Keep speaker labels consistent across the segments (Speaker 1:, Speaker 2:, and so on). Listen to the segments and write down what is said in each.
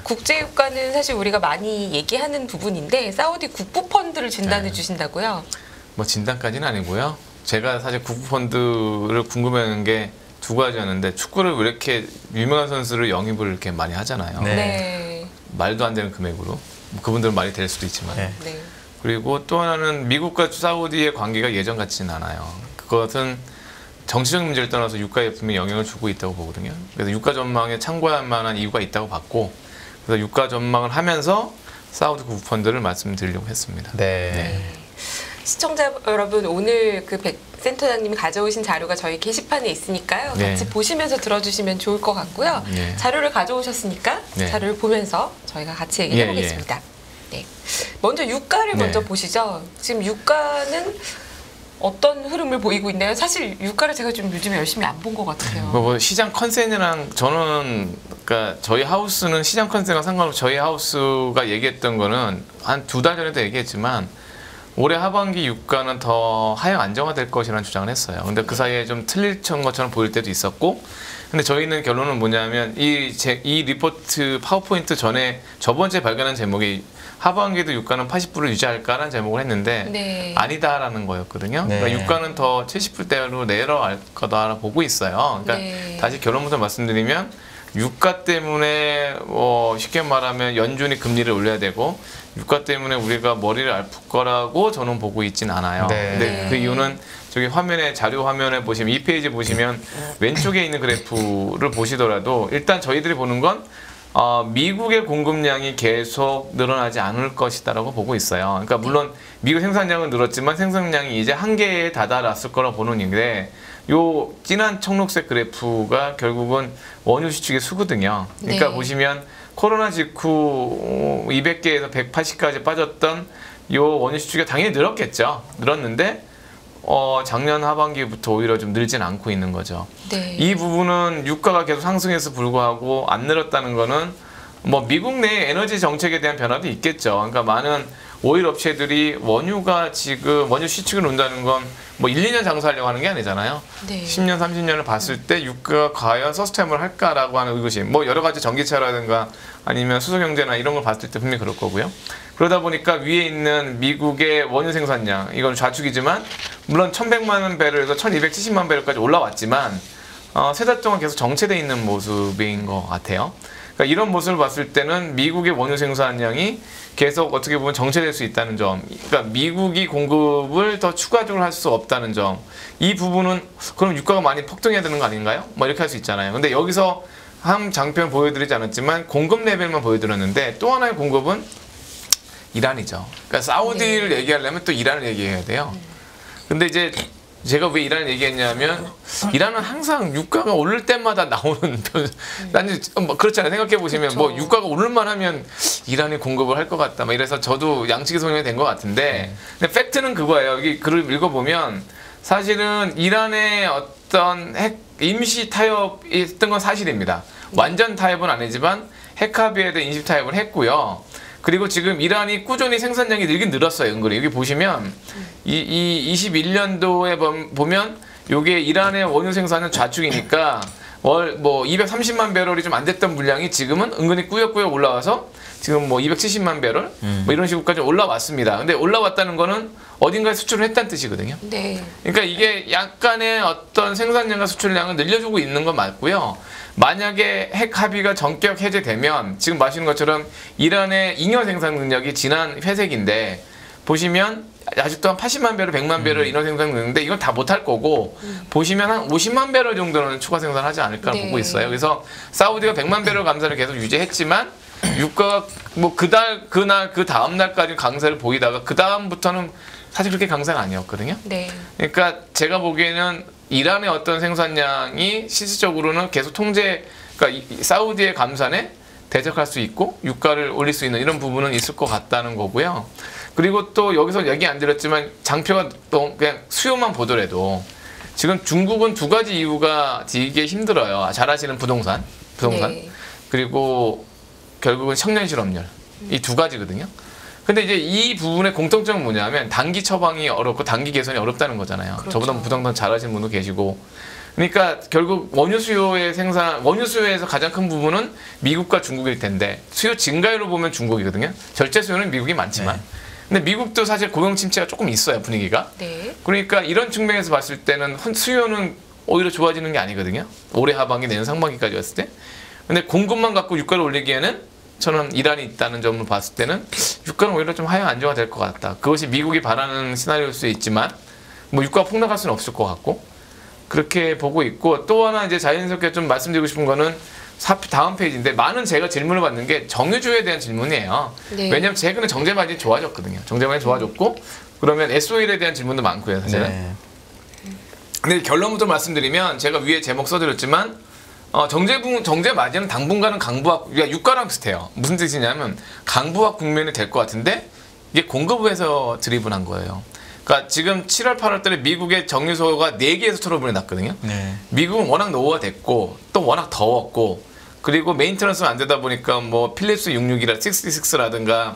Speaker 1: 국제유가는 사실 우리가 많이 얘기하는 부분인데 사우디 국부펀드를 진단해 주신다고요?
Speaker 2: 뭐 진단까지는 아니고요. 제가 사실 국부펀드를 궁금해하는 게 두 가지였는데 축구를 왜 이렇게 유명한 선수를 영입을 이렇게 많이 하잖아요.
Speaker 1: 네.
Speaker 2: 말도 안 되는 금액으로. 뭐 그분들은 말이 될 수도 있지만.
Speaker 1: 네.
Speaker 2: 그리고 또 하나는 미국과 사우디의 관계가 예전 같지는 않아요. 그것은 정치적 문제를 떠나서 유가에 분명히 영향을 주고 있다고 보거든요. 그래서 유가 전망에 참고할 만한 이유가 있다고 봤고, 그래서 유가 전망을 하면서 사우디 국부펀드를 말씀드리려고 했습니다.
Speaker 1: 네. 시청자 여러분, 오늘 그 백 센터장님이 가져오신 자료가 저희 게시판에 있으니까요. 같이 보시면서 들어주시면 좋을 것 같고요. 자료를 가져오셨으니까 자료를 보면서 저희가 같이 얘기해 보겠습니다. 네. 먼저 유가를 먼저 보시죠. 지금 유가는 어떤 흐름을 보이고 있나요? 사실 유가를 제가 좀 요즘에 열심히 안 본 것 같아요.
Speaker 2: 뭐 시장 컨센이랑 저는 그러니까 저희 하우스는 시장 컨센과 상관없이 저희 하우스가 얘기했던 거는 한 2달 전에도 얘기했지만 올해 하반기 유가는 더 하향 안정화될 것이라는 주장을 했어요. 근데 그 사이에 좀 틀릴 것처럼 보일 때도 있었고, 근데 저희는 결론은 뭐냐면 이 리포트 파워포인트 전에 저번 주에 발견한 제목이 하반기에도 유가는 80불을 유지할까라는 제목을 했는데 아니다라는 거였거든요. 그러니까 유가는 더 70불대로 내려갈 거다라고 보고 있어요. 그러니까 다시 결론부터 말씀드리면 유가 때문에 쉽게 말하면 연준이 금리를 올려야 되고 유가 때문에 우리가 머리를 아플 거라고 저는 보고 있진 않아요. 근데 그 이유는 저기 화면에 자료 화면에 보시면 2페이지 보시면 왼쪽에 있는 그래프를 보시더라도 일단 저희들이 보는 건 미국의 공급량이 계속 늘어나지 않을 것이다라고 보고 있어요. 그러니까 물론 미국 생산량은 늘었지만 생산량이 이제 한계에 다다랐을 거라고 보는 인데 요 진한 청록색 그래프가 결국은 원유 수축의 수거든요. 그러니까 보시면 코로나 직후 200개에서 180까지 빠졌던 요 원유 수축이 당연히 늘었겠죠. 늘었는데 작년 하반기부터 오히려 좀 늘진 않고 있는 거죠. 이 부분은 유가가 계속 상승해서 불구하고 안 늘었다는 거는 뭐 미국 내 에너지 정책에 대한 변화도 있겠죠. 그러니까 많은 오일 업체들이 원유가 지금 원유 시축을 논다는 건 뭐 1, 2년 장사하려고 하는 게 아니잖아요. 10년, 30년을 봤을 때 유가가 과연 서스테이블 할까라고 하는 의구심. 뭐 여러 가지 전기차라든가 아니면 수소경제나 이런 걸 봤을 때 분명히 그럴 거고요. 그러다 보니까 위에 있는 미국의 원유 생산량, 이건 좌측이지만 물론 1100만 배럴에서 1270만 배럴까지 올라왔지만 세 달 동안 계속 정체되어 있는 모습인 것 같아요. 그러니까 이런 모습을 봤을 때는 미국의 원유 생산량이 계속 어떻게 보면 정체될 수 있다는 점, 그러니까 미국이 공급을 더 추가적으로 할 수 없다는 점, 이 부분은 그럼 유가가 많이 폭등해야 되는 거 아닌가요? 뭐 이렇게 할 수 있잖아요. 근데 여기서 한 장편 보여드리지 않았지만 공급 레벨만 보여드렸는데 또 하나의 공급은 이란이죠. 그러니까 사우디를 얘기하려면 또 이란을 얘기해야 돼요. 근데 이제 제가 왜 이란을 얘기했냐면 이란은 항상 유가가 오를 때마다 나오는 나는 뭐 그렇잖아요. 생각해 보시면 뭐 유가가 오를만 하면 이란이 공급을 할 것 같다. 막 이래서 저도 양측이 소용이 된 것 같은데 근데 팩트는 그거예요. 여기 글을 읽어보면 사실은 이란의 어떤 임시 타협이 있던 건 사실입니다. 완전 타협은 아니지만 핵 합의에 대한 임시 타협을 했고요. 그리고 지금 이란이 꾸준히 생산량이 늘긴 늘었어요. 은근히 여기 보시면 이 21년도에 보면 요게 이란의 원유 생산은 좌측이니까 월 뭐 230만 배럴이 좀 안 됐던 물량이 지금은 은근히 꾸역꾸역 올라와서 지금 뭐 270만 배럴 뭐 이런 식으로까지 올라왔습니다. 근데 올라왔다는 거는 어딘가에 수출을 했다는 뜻이거든요. 그러니까 이게 약간의 어떤 생산량과 수출량을 늘려주고 있는 건 맞고요. 만약에 핵 합의가 전격 해제되면 지금 마시는 것처럼 이란의 잉여 생산 능력이 지난 회색인데 보시면 아직도 한 80만 배럴, 100만 배럴 이런 생산 능력인데 이건 다 못할 거고 보시면 한 50만 배럴 정도는 추가 생산하지 않을까 보고 있어요. 그래서 사우디가 100만 배럴 감산을 계속 유지했지만 유가가 뭐 그날 그 다음 날까지 강세를 보이다가 그 다음부터는 사실 그렇게 강세가 아니었거든요. 그러니까 제가 보기에는 이란의 어떤 생산량이 실질적으로는 계속 그러니까 사우디의 감산에 대적할 수 있고 유가를 올릴 수 있는 이런 부분은 있을 것 같다는 거고요. 그리고 또 여기서 얘기 안 드렸지만 장표가 또 그냥 수요만 보더라도 지금 중국은 두 가지 이유가 되게 힘들어요. 잘하시는 부동산 그리고 결국은 청년 실업률 이 두 가지거든요. 근데 이제 이 부분의 공통점은 뭐냐면 단기 처방이 어렵고 단기 개선이 어렵다는 거잖아요. 저보다 부동산 잘하시는 분도 계시고 그러니까 결국 원유 수요에서 가장 큰 부분은 미국과 중국일 텐데 수요 증가율로 보면 중국이거든요. 절제 수요는 미국이 많지만. 네. 근데 미국도 사실 고용 침체가 조금 있어요, 분위기가.
Speaker 1: 네.
Speaker 2: 그러니까 이런 측면에서 봤을 때는 수요는 오히려 좋아지는 게 아니거든요. 올해 하반기, 내년 상반기까지 왔을 때. 근데 공급만 갖고 유가를 올리기에는 저는 이란이 있다는 점을 봤을 때는 유가는 오히려 좀 하향 안정화 될 것 같다. 그것이 미국이 바라는 시나리오일 수 있지만 뭐 유가가 폭락할 수는 없을 것 같고 그렇게 보고 있고 또 하나 이제 자연스럽게 좀 말씀드리고 싶은 거는 다음 페이지인데 많은 제가 질문을 받는 게 정유주에 대한 질문이에요. 네. 왜냐하면 최근에 정제 마진이 좋아졌거든요. 정제 마진이 좋아졌고 그러면 SOL에 대한 질문도 많고요, 사실은. 네. 근데 결론부터 말씀드리면 제가 위에 제목 써드렸지만 정제 마진은 당분간은 강부학, 그러니까 유가랑 비슷해요. 무슨 뜻이냐면 강부학 국면이 될 것 같은데 이게 공급에서 드리븐한 거예요. 그러니까 지금 7월, 8월 달에 미국의 정유소가 4개에서 트러블이 났거든요. 네. 미국은 워낙 노후화됐고 또 워낙 더웠고 그리고 메인테넌스가 안 되다 보니까 뭐 필립스 66이라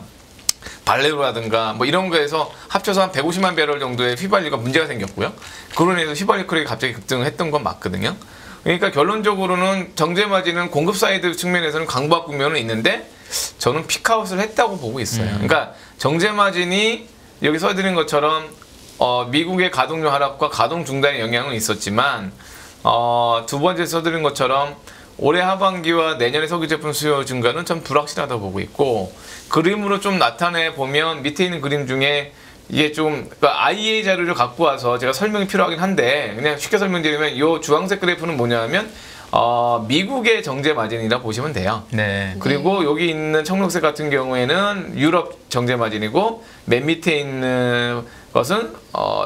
Speaker 2: 발레로라든가 뭐 이런 거에서 합쳐서 한 150만 배럴 정도의 휘발유가 문제가 생겼고요. 그로 인해서 휘발유 크랙이 갑자기 급등을 했던 건 맞거든요. 그러니까 결론적으로는 정제 마진은 공급 사이드 측면에서는 강부학 국면은 있는데 저는 피크아웃을 했다고 보고 있어요. 그러니까 정제 마진이 여기 써드린 것처럼 미국의 가동률 하락과 가동 중단의 영향은 있었지만 두 번째 써드린 것처럼 올해 하반기와 내년의 석유 제품 수요 증가는 좀 불확실하다고 보고 있고 그림으로 좀 나타내 보면 밑에 있는 그림 중에 이게 좀 그러니까 IEA 자료를 갖고 와서 제가 설명이 필요하긴 한데 그냥 쉽게 설명드리면 이 주황색 그래프는 뭐냐면 미국의 정제 마진이라 보시면 돼요. 네. 그리고 여기 있는 청록색 같은 경우에는 유럽 정제 마진이고 맨 밑에 있는 것은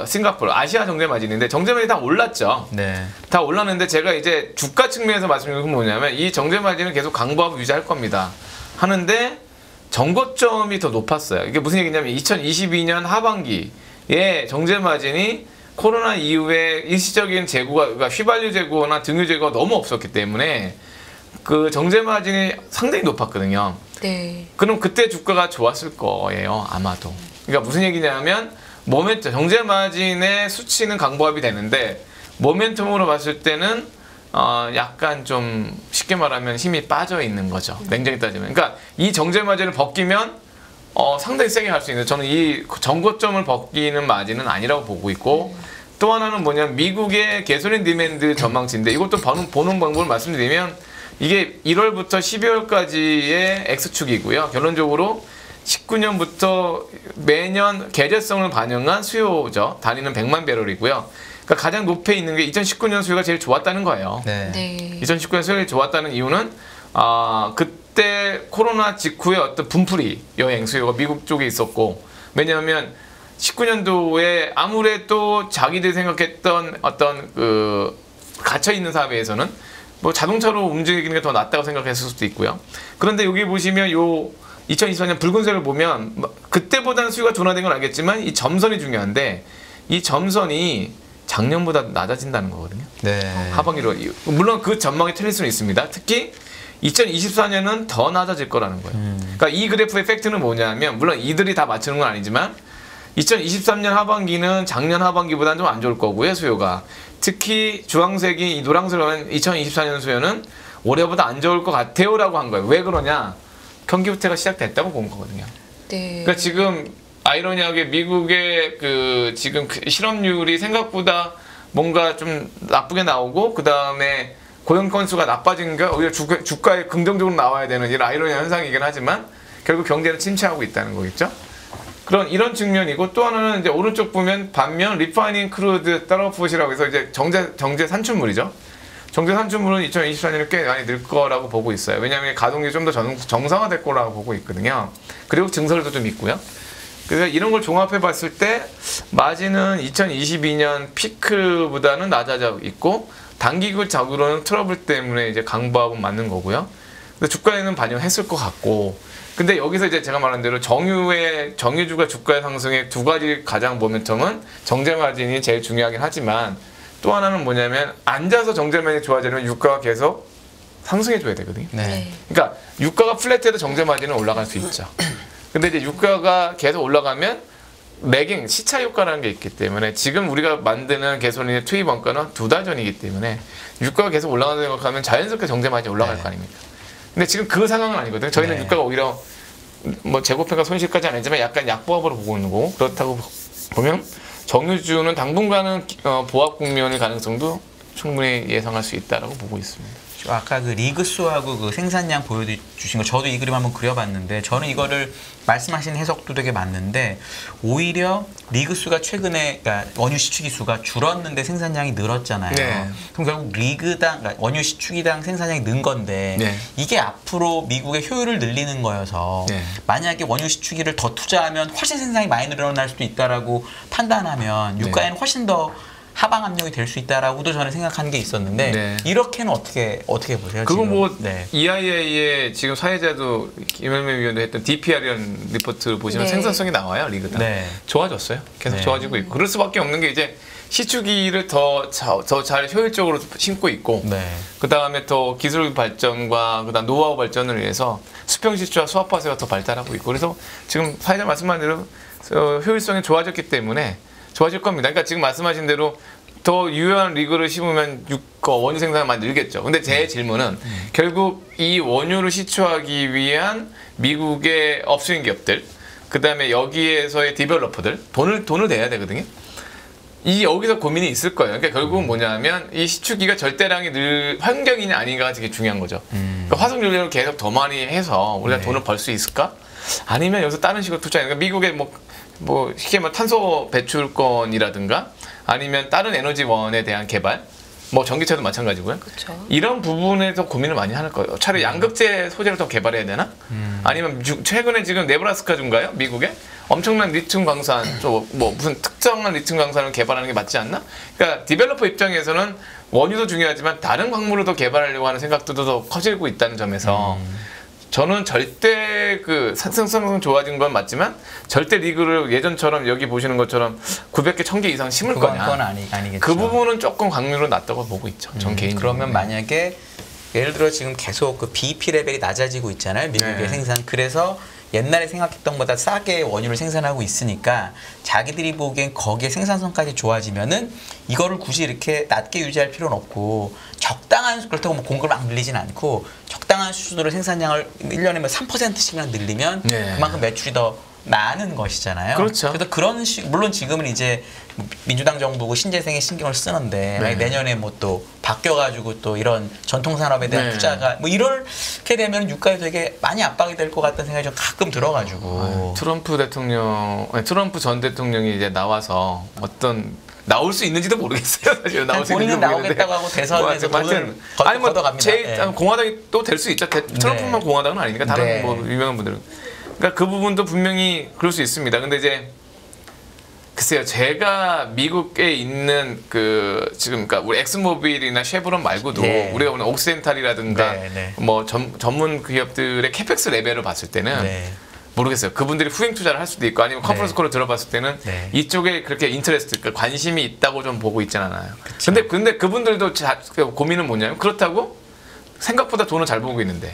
Speaker 2: 싱가포르 아시아 정제 마진인데 정제 마진이 다 올랐죠. 네. 다 올랐는데 제가 이제 주가 측면에서 말씀드린 건 뭐냐면 이 정제 마진은 계속 강보합을 유지할 겁니다. 하는데 정고점이 더 높았어요. 이게 무슨 얘기냐면 2022년 하반기에 정제 마진이 코로나 이후에 일시적인 재고가 그러니까 휘발유 재고나 등유 재고가 너무 없었기 때문에 그 정제 마진이 상당히 높았거든요. 네. 그럼 그때 주가가 좋았을 거예요, 아마도. 그러니까 무슨 얘기냐면 정제 마진의 수치는 강보합이 되는데 모멘텀으로 봤을 때는 약간 좀 쉽게 말하면 힘이 빠져 있는 거죠. 냉정히 따지면. 그러니까 이 정제 마진을 벗기면 상당히 세게 갈 수 있는 저는 이 정고점을 벗기는 마진은 아니라고 보고 있고 또 하나는 뭐냐면 미국의 개솔린 디맨드 전망치인데 이것도 보는 방법을 말씀드리면 이게 1월부터 12월까지의 X축이고요. 결론적으로 19년부터 매년 계절성을 반영한 수요죠. 단위는 100만 배럴이고요. 그러니까 가장 높에 있는 게 2019년 수요가 제일 좋았다는 거예요. 네. 2019년 수요가 좋았다는 이유는 그때 코로나 직후에 어떤 분풀이 여행 수요가 미국 쪽에 있었고 왜냐하면 19년도에 아무래도 자기들이 생각했던 어떤 그 갇혀있는 사회에서는 뭐 자동차로 움직이는 게 더 낫다고 생각했을 수도 있고요. 그런데 여기 보시면 요 2024년 붉은색을 보면 그때보다는 수요가 둔화된 건 알겠지만 이 점선이 중요한데 이 점선이 작년보다 낮아진다는 거거든요. 네. 하반기로. 물론 그 전망이 틀릴 수는 있습니다. 특히 2024년은 더 낮아질 거라는 거예요. 그러니까 이 그래프의 팩트는 뭐냐면 물론 이들이 다 맞추는 건 아니지만 2023년 하반기는 작년 하반기보다는 좀 안 좋을 거고요. 수요가. 특히 주황색이 이 노란색으로 하면 2024년 수요는 올해보다 안 좋을 것 같아요 라고 한 거예요. 왜 그러냐? 경기 후퇴가 시작됐다고 본 거거든요. 네. 그러니까 지금 아이러니하게 미국의 그 지금 실업률이 생각보다 뭔가 좀 나쁘게 나오고 그 다음에 고용 건수가 나빠진 게 오히려 주가에 긍정적으로 나와야 되는 이런 아이러니한 현상이긴 하지만 결국 경제는 침체하고 있다는 거겠죠. 이런 측면이고 또 하나는 이제 오른쪽 보면 반면 리파이닝 크루드 따라풋이라고 해서 이제 정제 산출물이죠. 정제 산출물은 2024년에 꽤 많이 늘 거라고 보고 있어요. 왜냐하면 가동률이 좀 더 정상화될 거라고 보고 있거든요. 그리고 증설도 좀 있고요. 그래서 이런 걸 종합해 봤을 때 마진은 2022년 피크보다는 낮아져 있고 단기적으로는 트러블 때문에 이제 강보합은 맞는 거고요. 근데 주가에는 반영했을 것 같고 근데 여기서 이제 제가 말한 대로 정유주가 주가의 상승의 두 가지 가장 모멘텀은 정제 마진이 제일 중요하긴 하지만 또 하나는 뭐냐면 앉아서 정제 마진이 좋아지려면 유가가 계속 상승해 줘야 되거든요. 네. 그러니까 유가가 플랫해도 정제 마진은 올라갈 수 있죠. 근데 이제 유가가 계속 올라가면 레깅 시차 효과라는 게 있기 때문에 지금 우리가 만드는 개솔린의 투입 원가는 2달 전이기 때문에 유가가 계속 올라가는 생각하면 자연스럽게 정제마진이 올라갈 거 아닙니까? 근데 지금 그 상황은 아니거든요. 저희는 유가가 오히려 뭐 재고평가 손실까지 아니지만 약간 약보합으로 보고 있는 거고, 그렇다고 보면 정유주는 당분간은 보합 국면일 가능성도 충분히 예상할 수 있다라고 보고 있습니다.
Speaker 3: 아까 그 리그수하고 그 생산량 보여주신 거 저도 이 그림 한번 그려봤는데 저는 이거를 말씀하신 해석도 되게 맞는데 오히려 리그수가 최근에 그러니까 원유 시추기수가 줄었는데 생산량이 늘었잖아요.
Speaker 2: 네.
Speaker 3: 그럼 결국 리그당 그러니까 원유 시추기당 생산량이 는 건데
Speaker 2: 네.
Speaker 3: 이게 앞으로 미국의 효율을 늘리는 거여서
Speaker 2: 네.
Speaker 3: 만약에 원유 시추기를 더 투자하면 훨씬 생산이 많이 늘어날 수도 있다라고 판단하면 유가에는 훨씬 더 하방 압력이 될 수 있다라고도 저는 생각한 게 있었는데
Speaker 2: 네.
Speaker 3: 이렇게는 어떻게 보세요?
Speaker 2: 그건
Speaker 3: 지금?
Speaker 2: 뭐
Speaker 3: 네.
Speaker 2: EIA의 지금 사회자도 김현미 위원도 했던 DPR이라는 리포트를 보시면
Speaker 1: 네.
Speaker 2: 생산성이 나와요. 리그당
Speaker 3: 네.
Speaker 2: 좋아졌어요. 계속
Speaker 3: 네.
Speaker 2: 좋아지고 있고 그럴 수밖에 없는 게 이제 시추기를 더 잘 효율적으로 심고 있고
Speaker 3: 네.
Speaker 2: 그 다음에 더 기술 발전과 그다음 노하우 발전을 위해서 수평 시추와 수압 파쇄가 더 발달하고 있고 그래서 지금 사회자 말씀한 대로 효율성이 좋아졌기 때문에 좋아질 겁니다. 그러니까 지금 말씀하신 대로 더 유효한 리그를 심으면 원유 생산이 많이 늘겠죠. 근데 제 질문은 결국 이 원유를 시추하기 위한 미국의 업스윙 기업들, 그 다음에 여기에서의 디벨로퍼들 돈을 내야 되거든요. 이 여기서 고민이 있을 거예요. 그러니까 결국은 뭐냐면 이 시추기가 절대량이 늘 환경이냐 아닌가가 되게 중요한 거죠. 그러니까 화석 연료를 계속 더 많이 해서 우리가
Speaker 3: 네.
Speaker 2: 돈을 벌 수 있을까? 아니면 여기서 다른 식으로 투자해. 그러니까 미국의 뭐 쉽게 말하면 탄소 배출권이라든가 아니면 다른 에너지원에 대한 개발, 뭐 전기차도 마찬가지고요.
Speaker 1: 그쵸.
Speaker 2: 이런 부분에서 고민을 많이 할 거예요. 차라리 양극재 소재를 더 개발해야 되나? 아니면 최근에 지금 네브라스카주인가요? 미국에 엄청난 리튬 광산, 뭐 무슨 특정한 리튬 광산을 개발하는 게 맞지 않나? 그러니까 디벨로퍼 입장에서는 원유도 중요하지만 다른 광물을 더 개발하려고 하는 생각도 더 커지고 있다는 점에서 저는 절대 그 생산성 좋아진 건 맞지만 절대 리그를 예전처럼 여기 보시는 것처럼 900개, 1000개 이상 심을 거냐?
Speaker 3: 그건 아니겠죠.
Speaker 2: 그 부분은 조금 강률은 낮다고 보고 있죠. 전 개인적으로.
Speaker 3: 그러면 만약에 예를 들어 지금 계속 그 BEP 레벨이 낮아지고 있잖아요. 미국의
Speaker 2: 네.
Speaker 3: 생산. 그래서 옛날에 생각했던 것보다 싸게 원유를 생산하고 있으니까 자기들이 보기엔 거기에 생산성까지 좋아지면은 이거를 굳이 이렇게 낮게 유지할 필요는 없고 적당한 그렇다고 뭐 공급을 막 늘리진 않고 적당한 수준으로 생산량을 1년에 뭐 3%씩만 늘리면
Speaker 2: 네.
Speaker 3: 그만큼 매출이 더 나는 것이잖아요.
Speaker 2: 그렇죠.
Speaker 3: 그래서 그런 물론 지금은 이제 민주당 정부고 신재생에 신경을 쓰는데
Speaker 2: 네.
Speaker 3: 내년에 뭐 또 바뀌어가지고 또 이런 전통 산업에 대한
Speaker 2: 네.
Speaker 3: 투자가 뭐 이렇게 되면 유가에 되게 많이 압박이 될 것 같다는 생각이 좀 가끔 들어가지고.
Speaker 2: 트럼프 전 대통령이 이제 나와서 나올 수 있는지도 모르겠어요. 사실 나올 수
Speaker 3: 본인은
Speaker 2: 있는지도 모르겠는데.
Speaker 3: 나오겠다고 하고 대선에서 돈을 걷어갑니다.
Speaker 2: 공화당이 또 될 수 있죠. 트럼프만
Speaker 3: 네.
Speaker 2: 공화당은 아니니까 다른
Speaker 3: 네.
Speaker 2: 뭐 유명한 분들은. 그러니까 그 부분도 분명히 그럴 수 있습니다. 근데 이제 글쎄요, 제가 미국에 있는 지금 그러니까 우리 엑스모빌이나 쉐브론 말고도
Speaker 3: 네.
Speaker 2: 우리가 보는 옥시덴탈이라든가
Speaker 3: 네, 네.
Speaker 2: 뭐 전문 기업들의 캐펙스 레벨을 봤을 때는
Speaker 3: 네.
Speaker 2: 모르겠어요. 그분들이 후행 투자를 할 수도 있고 아니면 컨퍼런스 콜을 들어봤을 때는
Speaker 3: 네.
Speaker 2: 이쪽에 그렇게 인터레스트, 그러니까 관심이 있다고 좀 보고 있진 않아요. 근데 그분들도 고민은 뭐냐면 그렇다고 생각보다 돈을 잘 벌고 있는데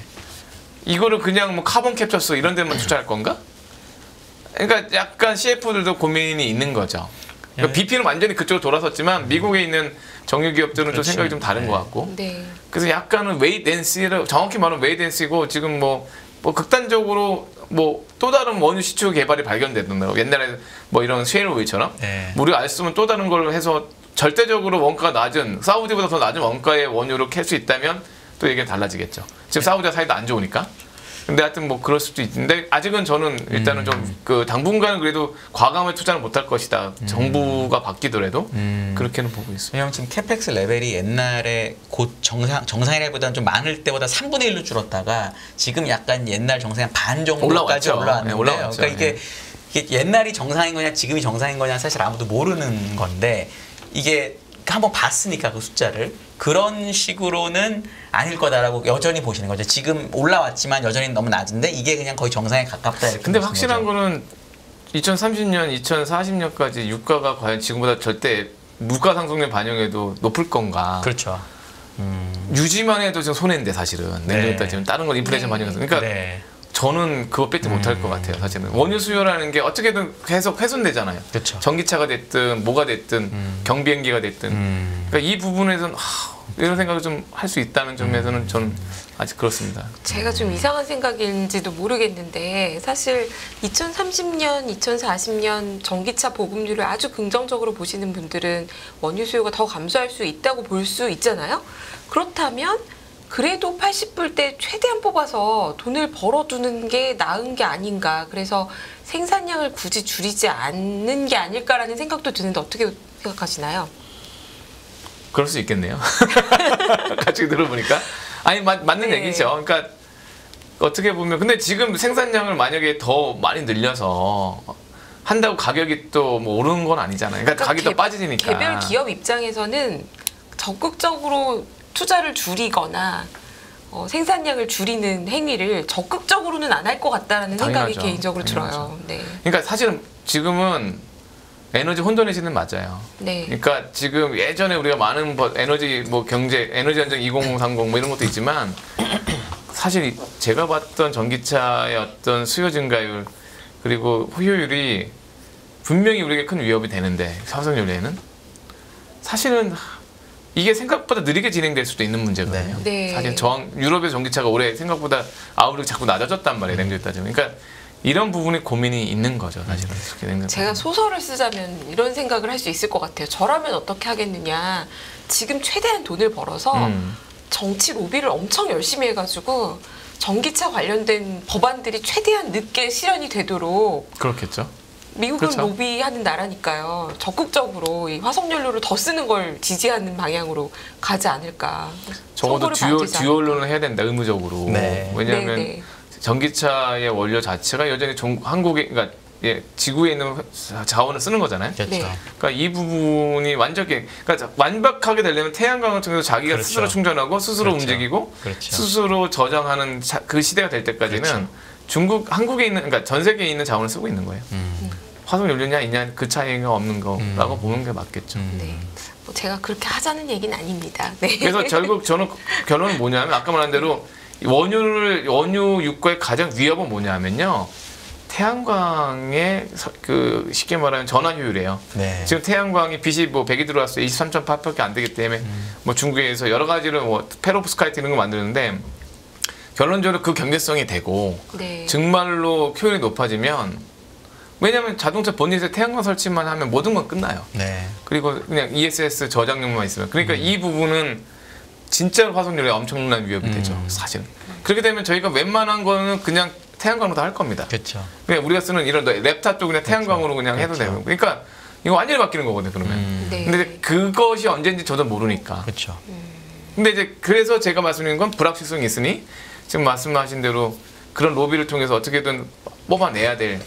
Speaker 2: 이거를 그냥 뭐 카본 캡처스 이런 데만 투자할 건가? 그러니까 약간 CF들도 고민이 있는 거죠. 그러니까 BP는 완전히 그쪽으로 돌아섰지만 미국에 있는 정유 기업들은 좀 생각이 좀 다른 것 같고.
Speaker 1: 네.
Speaker 2: 그래서 약간은 웨이트 앤 씨를 정확히 말하면 웨이트 앤 씨고 지금 뭐 극단적으로 뭐 또 다른 원유 시추 개발이 발견됐던데요. 옛날에 뭐 이런 쉐일 오일처럼
Speaker 3: 네.
Speaker 2: 우리가 알 수 없는 또 다른 걸 해서 절대적으로 원가가 낮은 사우디보다 더 낮은 원가의 원유를 캘 수 있다면 또 얘기가 달라지겠죠. 지금 사우디와 사이도 안 좋으니까. 근데 하여튼 뭐 그럴 수도 있는데 아직은 저는 일단은 좀 당분간은 그래도 과감하게 투자를 못할 것이다. 정부가 바뀌더라도 그렇게는 보고 있습니다.
Speaker 3: 왜냐면 지금 캐펙스 레벨이 옛날에 곧 정상이라기보다는 좀 많을 때보다 3분의 1로 줄었다가 지금 약간 옛날 정상이 한 반 정도까지 올라왔는데
Speaker 2: 네, 올라왔죠.
Speaker 3: 그러니까 이게 옛날이 정상인 거냐 지금이 정상인 거냐 사실 아무도 모르는 건데 이게 한번 봤으니까 그 숫자를 그런 식으로는 아닐 거다라고 여전히 보시는 거죠. 지금 올라왔지만 여전히 너무 낮은데 이게 그냥 거의 정상에 가깝다 이렇게.
Speaker 2: 근데 확실한 거는 2030년, 2040년까지 유가가 과연 지금보다 절대 물가 상승률 반영해도 높을 건가?
Speaker 3: 그렇죠.
Speaker 2: 유지만 해도 지금 손해인데 사실은 내년에 지금 다른 건 인플레이션 반영해서 그러니까
Speaker 3: 네.
Speaker 2: 저는 그거 뺏지 못할 것 같아요. 사실은 원유 수요라는 게 어떻게든 계속 훼손되잖아요.
Speaker 3: 그쵸.
Speaker 2: 전기차가 됐든 뭐가 됐든 경비행기가 됐든 그러니까 이 부분에서는 이런 생각을 좀 할 수 있다는 점에서는 저는 아직 그렇습니다.
Speaker 1: 제가 좀 이상한 생각인지도 모르겠는데 사실 2030년, 2040년 전기차 보급률을 아주 긍정적으로 보시는 분들은 원유 수요가 더 감소할 수 있다고 볼 수 있잖아요. 그렇다면 그래도 80불대 최대한 뽑아서 돈을 벌어두는 게 나은 게 아닌가. 그래서 생산량을 굳이 줄이지 않는 게 아닐까라는 생각도 드는데 어떻게 생각하시나요?
Speaker 2: 그럴 수 있겠네요. 같이 들어보니까. 아니 맞는
Speaker 1: 네.
Speaker 2: 얘기죠. 그러니까 어떻게 보면 근데 지금 생산량을 만약에 더 많이 늘려서 한다고 가격이 또 뭐 오르는 건 아니잖아요. 그러니까 가격이 더 빠지니까.
Speaker 1: 개별 기업 입장에서는 적극적으로 투자를 줄이거나 생산량을 줄이는 행위를 적극적으로는 안 할 것 같다라는
Speaker 2: 당연하죠.
Speaker 1: 생각이 개인적으로
Speaker 2: 당연하죠.
Speaker 1: 들어요. 네.
Speaker 2: 그러니까 사실은 지금은 에너지 혼돈의 시대는 맞아요.
Speaker 1: 네.
Speaker 2: 그러니까 지금 예전에 우리가 많은 에너지 뭐 경제 에너지 전쟁 2030 뭐 이런 것도 있지만 사실 제가 봤던 전기차의 어떤 수요 증가율 그리고 효율이 분명히 우리에게 큰 위협이 되는데 화석연료에는 사실은 이게 생각보다 느리게 진행될 수도 있는 문제거든요.
Speaker 1: 네.
Speaker 2: 사실 유럽의 전기차가 올해 생각보다 아우르가 자꾸 낮아졌단 말이에요. 냉정히 따지면. 그러니까 이런 부분에 고민이 있는 거죠. 사실은.
Speaker 1: 제가 소설을 쓰자면 이런 생각을 할 수 있을 것 같아요. 저라면 어떻게 하겠느냐. 지금 최대한 돈을 벌어서 정치 로비를 엄청 열심히 해가지고 전기차 관련된 법안들이 최대한 늦게 실현이 되도록
Speaker 2: 그렇겠죠.
Speaker 1: 미국은
Speaker 2: 그렇죠.
Speaker 1: 로비하는 나라니까요. 적극적으로 이 화석연료를 더 쓰는 걸 지지하는 방향으로 가지 않을까.
Speaker 2: 적어도
Speaker 1: 선거를 받지
Speaker 2: 듀얼로는 해야 된다. 의무적으로.
Speaker 3: 네.
Speaker 2: 왜냐하면
Speaker 1: 네.
Speaker 2: 전기차의 원료 자체가 여전히 한국에 그러니까 지구에 있는 자원을 쓰는 거잖아요.
Speaker 3: 그렇죠.
Speaker 1: 네.
Speaker 2: 그러니까 이 부분이 그러니까 완벽하게 되려면 태양광을 통해서 자기가
Speaker 3: 그렇죠.
Speaker 2: 스스로 충전하고 스스로
Speaker 3: 그렇죠.
Speaker 2: 움직이고
Speaker 3: 그렇죠.
Speaker 2: 스스로 저장하는 그 시대가 될 때까지는
Speaker 3: 그렇죠.
Speaker 2: 한국에 있는 그러니까 전 세계에 있는 자원을 쓰고 있는 거예요. 화석 연료냐 있냐 그 차이가 없는 거라고 보는 게 맞겠죠.
Speaker 1: 네. 뭐 제가 그렇게 하자는 얘기는 아닙니다. 네.
Speaker 2: 그래서 결국 저는 결론은 뭐냐면 아까 말한 대로 원유 유가의 가장 위협은 뭐냐면요. 태양광의 그 쉽게 말하면 전환 효율이에요.
Speaker 3: 네.
Speaker 2: 지금 태양광이 빛이 뭐 100이 들어왔어요. 23.8밖에 안 되기 때문에 뭐 중국에서 여러 가지로 뭐 페로브스카이트 이런 거 만드는데 결론적으로 그 경제성이 되고
Speaker 1: 네.
Speaker 2: 정말로 효율이 높아지면 왜냐하면 자동차 본닛에 태양광 설치만 하면 모든 건 끝나요.
Speaker 3: 네.
Speaker 2: 그리고 그냥 ESS 저장용만 있으면 그러니까 이 부분은 진짜로 화석연료에 엄청난 위협이 되죠. 사실은. 그렇게 되면 저희가 웬만한 거는 그냥 태양광으로 다 할 겁니다.
Speaker 3: 그렇죠.
Speaker 2: 그냥 우리가 쓰는 이런 랩탑도 그냥 태양광으로 그냥 해도 되고. 그러니까 이거 완전히 바뀌는 거거든요. 그러면.
Speaker 1: 네.
Speaker 2: 근데 그것이 언제인지 저도 모르니까.
Speaker 3: 그렇죠.
Speaker 2: 근데 이제 그래서 제가 말씀드린 건 불확실성이 있으니 지금 말씀하신 대로 그런 로비를 통해서 어떻게든 뽑아내야 될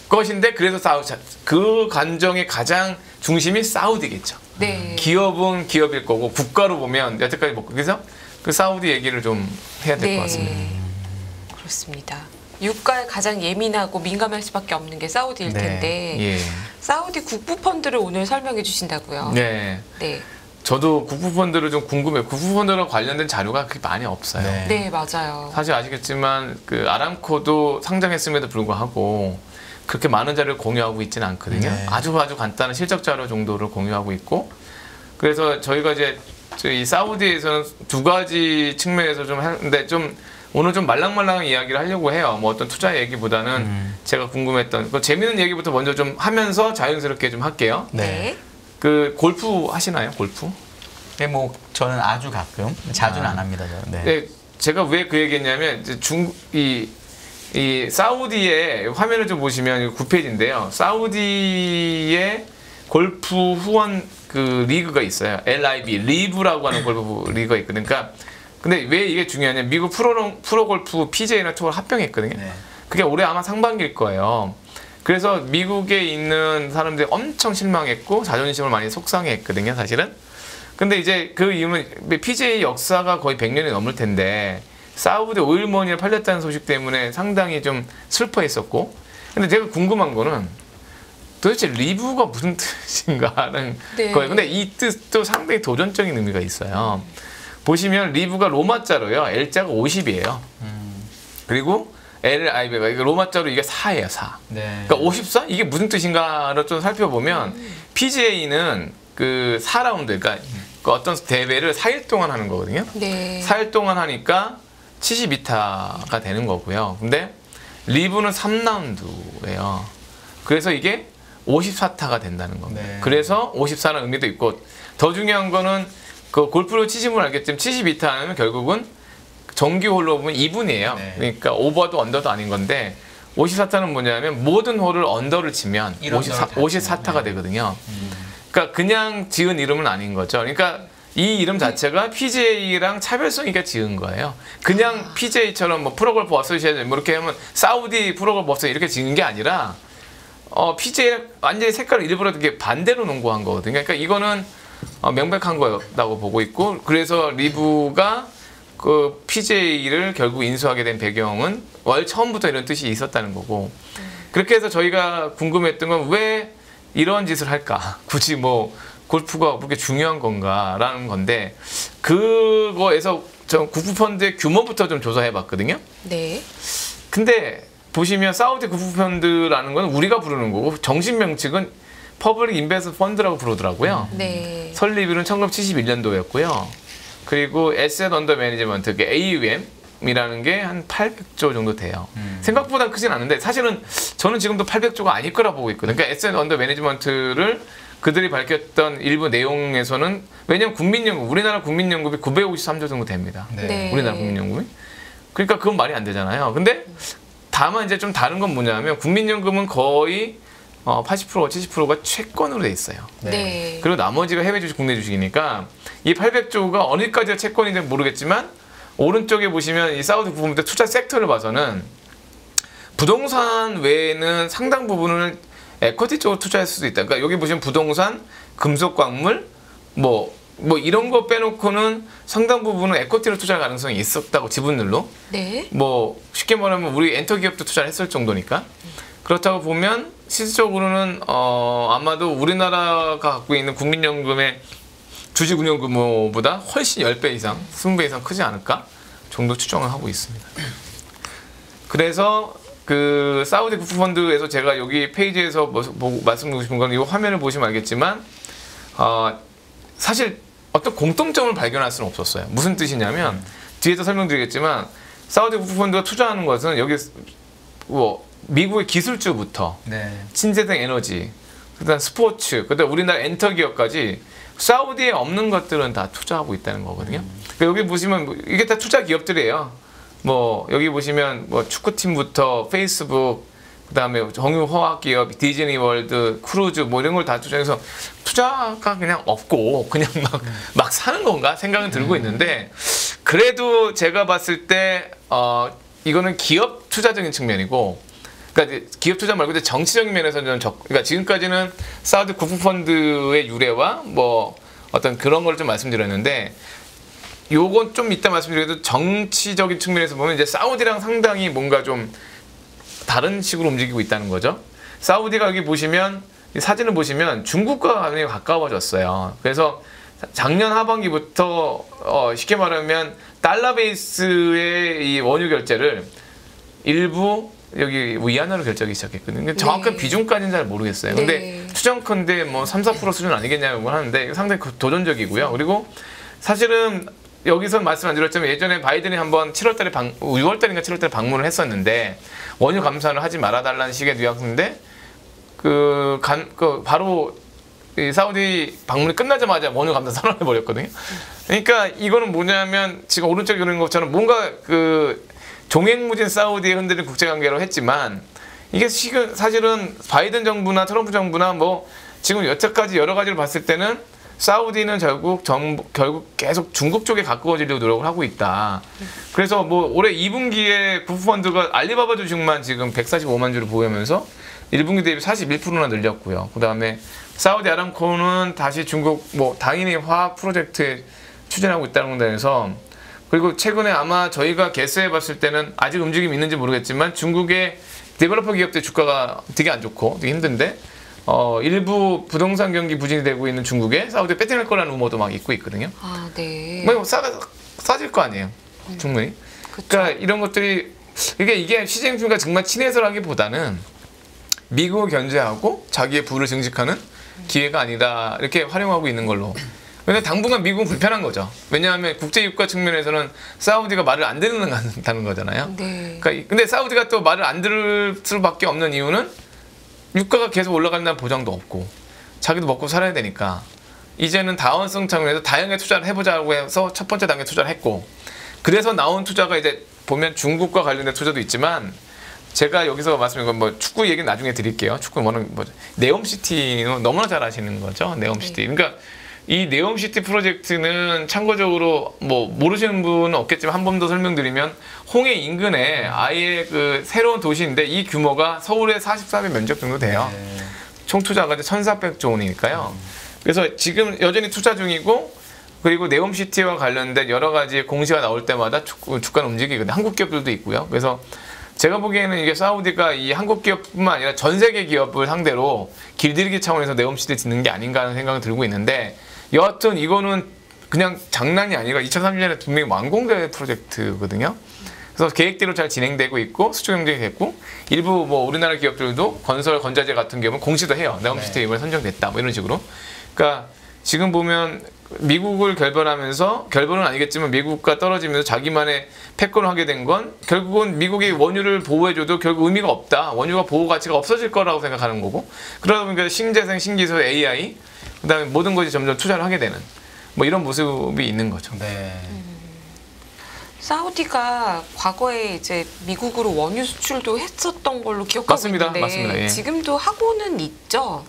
Speaker 2: 것인데 그래서 그 간정의 가장 중심이 사우디겠죠.
Speaker 1: 네.
Speaker 2: 기업은 기업일 거고 국가로 보면 여태까지 뭐 그래서 그 사우디 얘기를 좀 해야 될 것 같습니다.
Speaker 1: 그렇습니다. 유가에 가장 예민하고 민감할 수밖에 없는 게 사우디일
Speaker 3: 네.
Speaker 1: 텐데
Speaker 2: 예.
Speaker 1: 사우디 국부 펀드를 오늘 설명해 주신다고요.
Speaker 2: 네.
Speaker 1: 네.
Speaker 2: 저도 국부 펀드를 좀 궁금해요. 국부 펀드와 관련된 자료가 그렇게 많이 없어요.
Speaker 3: 네.
Speaker 1: 네, 맞아요.
Speaker 2: 사실 아시겠지만 그 아람코도 상장했음에도 불구하고 그렇게 많은 자료를 공유하고 있지는 않거든요.
Speaker 3: 네.
Speaker 2: 아주 간단한 실적 자료 정도를 공유하고 있고 그래서 저희가 이제 이 사우디에서는 두 가지 측면에서 좀 하는데 좀 오늘 좀 말랑말랑한 이야기를 하려고 해요. 뭐 어떤 투자 얘기보다는 제가 궁금했던 그 재밌는 얘기부터 먼저 좀 하면서 자연스럽게 좀 할게요.
Speaker 1: 네.
Speaker 2: 그 골프 하시나요? 골프?
Speaker 3: 네, 뭐 저는 아주 가끔 자주는 안 합니다. 저는. 네.
Speaker 2: 네, 제가 왜 그 얘기했냐면 이제 이 사우디의 화면을 좀 보시면 9페이지인데요. 사우디의 골프 후원 그 리그가 있어요. LIB, 리브라고 하는 골프 리그가 있거든요. 그러니까 근데 왜 이게 중요하냐면 미국 프로 골프 PGA나 투어를 합병했거든요.
Speaker 3: 네.
Speaker 2: 그게 올해 아마 상반기일 거예요. 그래서 미국에 있는 사람들이 엄청 실망했고 자존심을 많이 속상해했거든요, 사실은. 근데 이제 그 이유는 PGA 역사가 거의 100년이 넘을 텐데 사우디 오일머니를 팔렸다는 소식 때문에 상당히 좀 슬퍼했었고 근데 제가 궁금한 거는 도대체 리브가 무슨 뜻인가 하는
Speaker 1: 네.
Speaker 2: 거예요. 근데 이 뜻도 상당히 도전적인 의미가 있어요. 보시면 리브가 로마자로요. L자가 50이에요. 그리고 LIB가 이게 로마자로 이게 4예요, 4.
Speaker 3: 네.
Speaker 2: 그러니까 54? 이게 무슨 뜻인가를 좀 살펴보면 PGA는 그 4라운드, 그러니까 그 어떤 대회를 4일 동안 하는 거거든요.
Speaker 1: 네.
Speaker 2: 4일 동안 하니까 72타가 되는 거고요. 근데 리브는 3라운드예요. 그래서 이게 54타가 된다는 겁니다.
Speaker 3: 네.
Speaker 2: 그래서 54라는 의미도 있고, 더 중요한 거는 그 골프를 치시면 알겠지만 72타는 결국은 정규 홀로 보면 2분이에요.
Speaker 3: 네.
Speaker 2: 그러니까 오버도 언더도 아닌 건데 54타는 뭐냐면 모든 홀을 언더를 치면 54타가 되거든요. 그러니까 그냥 지은 이름은 아닌 거죠. 그러니까 이 이름 자체가 PGA랑 차별성 있게 지은 거예요. 그냥 PGA처럼 뭐 프로골프 어소시에이션 뭐 이렇게 하면 사우디 프로골프 어소시에이션 이렇게 지은 게 아니라 PGA 완전히 색깔을 일부러 이렇게 반대로 농구한 거거든요. 그러니까 이거는 명백한 거라고 보고 있고, 그래서 리브가 그 PGA를 결국 인수하게 된 배경은 월 처음부터 이런 뜻이 있었다는 거고, 그렇게 해서 저희가 궁금했던 건 왜 이런 짓을 할까? 굳이 뭐 골프가 그렇게 중요한 건가라는 건데, 그거에서 저 국부펀드의 규모부터 좀 조사해 봤거든요.
Speaker 1: 네.
Speaker 2: 근데 보시면 사우디 국부펀드라는 건 우리가 부르는 거고, 정식 명칭은 퍼블릭 인베스트 펀드라고 부르더라고요.
Speaker 1: 네.
Speaker 2: 설립일은 1971년도였고요. 그리고 에셋 언더 매니지먼트, AUM이라는 게 한 800조 정도 돼요. 생각보다 크진 않은데 사실은 저는 지금도 800조가 아닐 거라 보고 있거든요. 그러니까 에셋 언더 매니지먼트를 그들이 밝혔던 일부 내용에서는, 왜냐면 국민연금, 우리나라 국민연금이 953조 정도 됩니다.
Speaker 1: 네.
Speaker 2: 우리나라 국민연금이. 그러니까 그건 말이 안 되잖아요. 근데 다만 이제 좀 다른 건 뭐냐면 국민연금은 거의 80%, 70%가 채권으로 돼 있어요.
Speaker 1: 네.
Speaker 2: 그리고 나머지가 해외 주식, 국내 주식이니까 이 800조가 어디까지가 채권인지 모르겠지만, 오른쪽에 보시면 이 사우디 국부펀드 투자 섹터를 봐서는 부동산 외에는 상당 부분을 에쿼티 쪽으로 투자할 수도 있다. 그러니까 여기 보시면 부동산, 금속 광물, 뭐 이런 거 빼놓고는 상당 부분은 에쿼티로 투자할 가능성이 있었다고, 지분율로.
Speaker 1: 네.
Speaker 2: 뭐 쉽게 말하면 우리 엔터 기업도 투자를 했을 정도니까. 그렇다고 보면 실질적으로는 아마도 우리나라가 갖고 있는 국민연금의 주식 운용 규모보다 훨씬 10배 이상, 20배 이상 크지 않을까 정도 추정을 하고 있습니다. 그래서 그 사우디 국부펀드에서 제가 여기 페이지에서 말씀드리고 싶은 건, 이 화면을 보시면 알겠지만 사실 어떤 공통점을 발견할 수는 없었어요. 무슨 뜻이냐면, 뒤에서 설명드리겠지만 사우디 국부펀드가 투자하는 것은 여기 뭐 미국의 기술주부터 신재생 에너지, 그다음 스포츠, 그다음 우리나라 엔터 기업까지 사우디에 없는 것들은 다 투자하고 있다는 거거든요. 그러니까 여기 보시면 이게 다 투자 기업들이에요. 뭐 여기 보시면 뭐 축구팀부터 페이스북, 그다음에 정유화학 기업, 디즈니 월드, 크루즈 뭐 이런 걸 다 투자해서 투자가 그냥 없고 그냥 막 사는 건가 생각은 들고 있는데, 그래도 제가 봤을 때 이거는 기업 투자적인 측면이고, 그러니까 기업 투자 말고 정치적인 면에서는 그러니까 지금까지는 사우디 국부펀드의 유래와 뭐 어떤 그런 걸 좀 말씀드렸는데, 요건 좀 이따 말씀드려도 정치적인 측면에서 보면 이제 사우디랑 상당히 뭔가 좀 다른 식으로 움직이고 있다는 거죠. 사우디가 여기 보시면 이 사진을 보시면 중국과 굉장히 가까워졌어요. 그래서 작년 하반기부터 쉽게 말하면 달러 베이스의 이 원유 결제를 일부 여기 위안화로 결제하기 시작했거든요. 근데 정확한 비중까지는 잘 모르겠어요. 근데 추정컨대 뭐 3, 4% 수준 아니겠냐고 하는데 상당히 도전적이고요. 그리고 사실은 여기서 말씀 안 드렸지만 예전에 바이든이 한번 6월달인가 7월달에 방문을 했었는데, 원유 감산을 하지 말아달라는 식의 뉘앙스인데 바로 이 사우디 방문이 끝나자마자 원유 감산 선언해 버렸거든요. 그러니까 이거는 뭐냐면 지금 오른쪽에 그런 것처럼 뭔가 그 종횡무진 사우디에 흔들린 국제관계로 했지만, 이게 지금 사실은 바이든 정부나 트럼프 정부나 뭐 지금 여태까지 여러 가지를 봤을 때는 사우디는 결국 계속 중국 쪽에 가까워지려고 노력을 하고 있다. 그래서 뭐 올해 2분기에 국부펀드가 알리바바 주식만 지금 145만 주를 보유하면서 1분기 대비 41%나 늘렸고요. 그 다음에 사우디 아람코는 다시 중국 뭐 당연히 화학 프로젝트에 추진하고 있다는 데에서, 그리고 최근에 아마 저희가 개수해 봤을 때는 아직 움직임이 있는지 모르겠지만 중국의 데벨로퍼 기업들 주가가 되게 안 좋고 되게 힘든데 일부 부동산 경기 부진이 되고 있는 중국에 사우디에 배팅할 거라는 루머도 막 있고 있거든요.
Speaker 1: 아, 네.
Speaker 2: 뭐 싸질 거 아니에요. 충분히.
Speaker 1: 그쵸.
Speaker 2: 그러니까 이런 것들이 그러니까 이게 시진핑과 정말 친해서라기보다는 미국을 견제하고 자기의 부를 증식하는 기회가 아니다 이렇게 활용하고 있는 걸로. 근데 당분간 미국은 불편한 거죠. 왜냐하면 국제 유가 측면에서는 사우디가 말을 안 듣는다는 거잖아요.
Speaker 1: 네.
Speaker 2: 그러니까 근데 사우디가 또 말을 안 들을 수밖에 없는 이유는 유가가 계속 올라간다는 보장도 없고 자기도 먹고 살아야 되니까 이제는 다원성 차원에서 다양하게 투자를 해보자고 해서 첫 번째 단계 투자를 했고 그래서 나온 투자가 이제 보면 중국과 관련된 투자도 있지만 제가 여기서 말씀드린 건 뭐 축구 얘기는 나중에 드릴게요. 축구 뭐는 뭐 네옴시티는 너무나 잘 아시는 거죠. 네옴시티. 그러니까 이 네옴시티 프로젝트는 참고적으로 뭐 모르시는 분은 없겠지만 한 번 더 설명드리면 홍해 인근에 아예 그 새로운 도시인데 이 규모가 서울의 44배 면적 정도 돼요. 총 투자가 1,400조 원이니까요. 그래서 지금 여전히 투자 중이고 그리고 네옴시티와 관련된 여러 가지 공시가 나올 때마다 주가는 움직이거든요. 한국 기업들도 있고요. 그래서 제가 보기에는 이게 사우디가 이 한국 기업뿐만 아니라 전 세계 기업을 상대로 길들이기 차원에서 네옴시티 짓는 게 아닌가 하는 생각이 들고 있는데 여하튼 이거는 그냥 장난이 아니라 2030년에 분명히 완공될 프로젝트거든요. 그래서 계획대로 잘 진행되고 있고 수주 경쟁이 됐고 일부 뭐 우리나라 기업들도 건설 건자재 같은 경우는 공시도 해요. 네옴시티 이번에 선정됐다 뭐 이런 식으로. 그러니까 지금 보면 미국을 결번하면서 결번은 아니겠지만 미국과 떨어지면서 자기만의 패권을 하게 된 건 결국은 미국이 원유를 보호해줘도 결국 의미가 없다. 원유가 보호 가치가 없어질 거라고 생각하는 거고 그러다 보니까 신재생, 신기술, AI 그다음에 모든 것이 점점 투자를 하게 되는 뭐 이런 모습이 있는 거죠.
Speaker 3: 네.
Speaker 1: 사우디가 과거에 이제 미국으로 원유 수출도 했었던 걸로 기억하고
Speaker 2: 맞습니다.
Speaker 1: 있는데
Speaker 2: 맞습니다. 예.
Speaker 1: 지금도 하고는 있죠.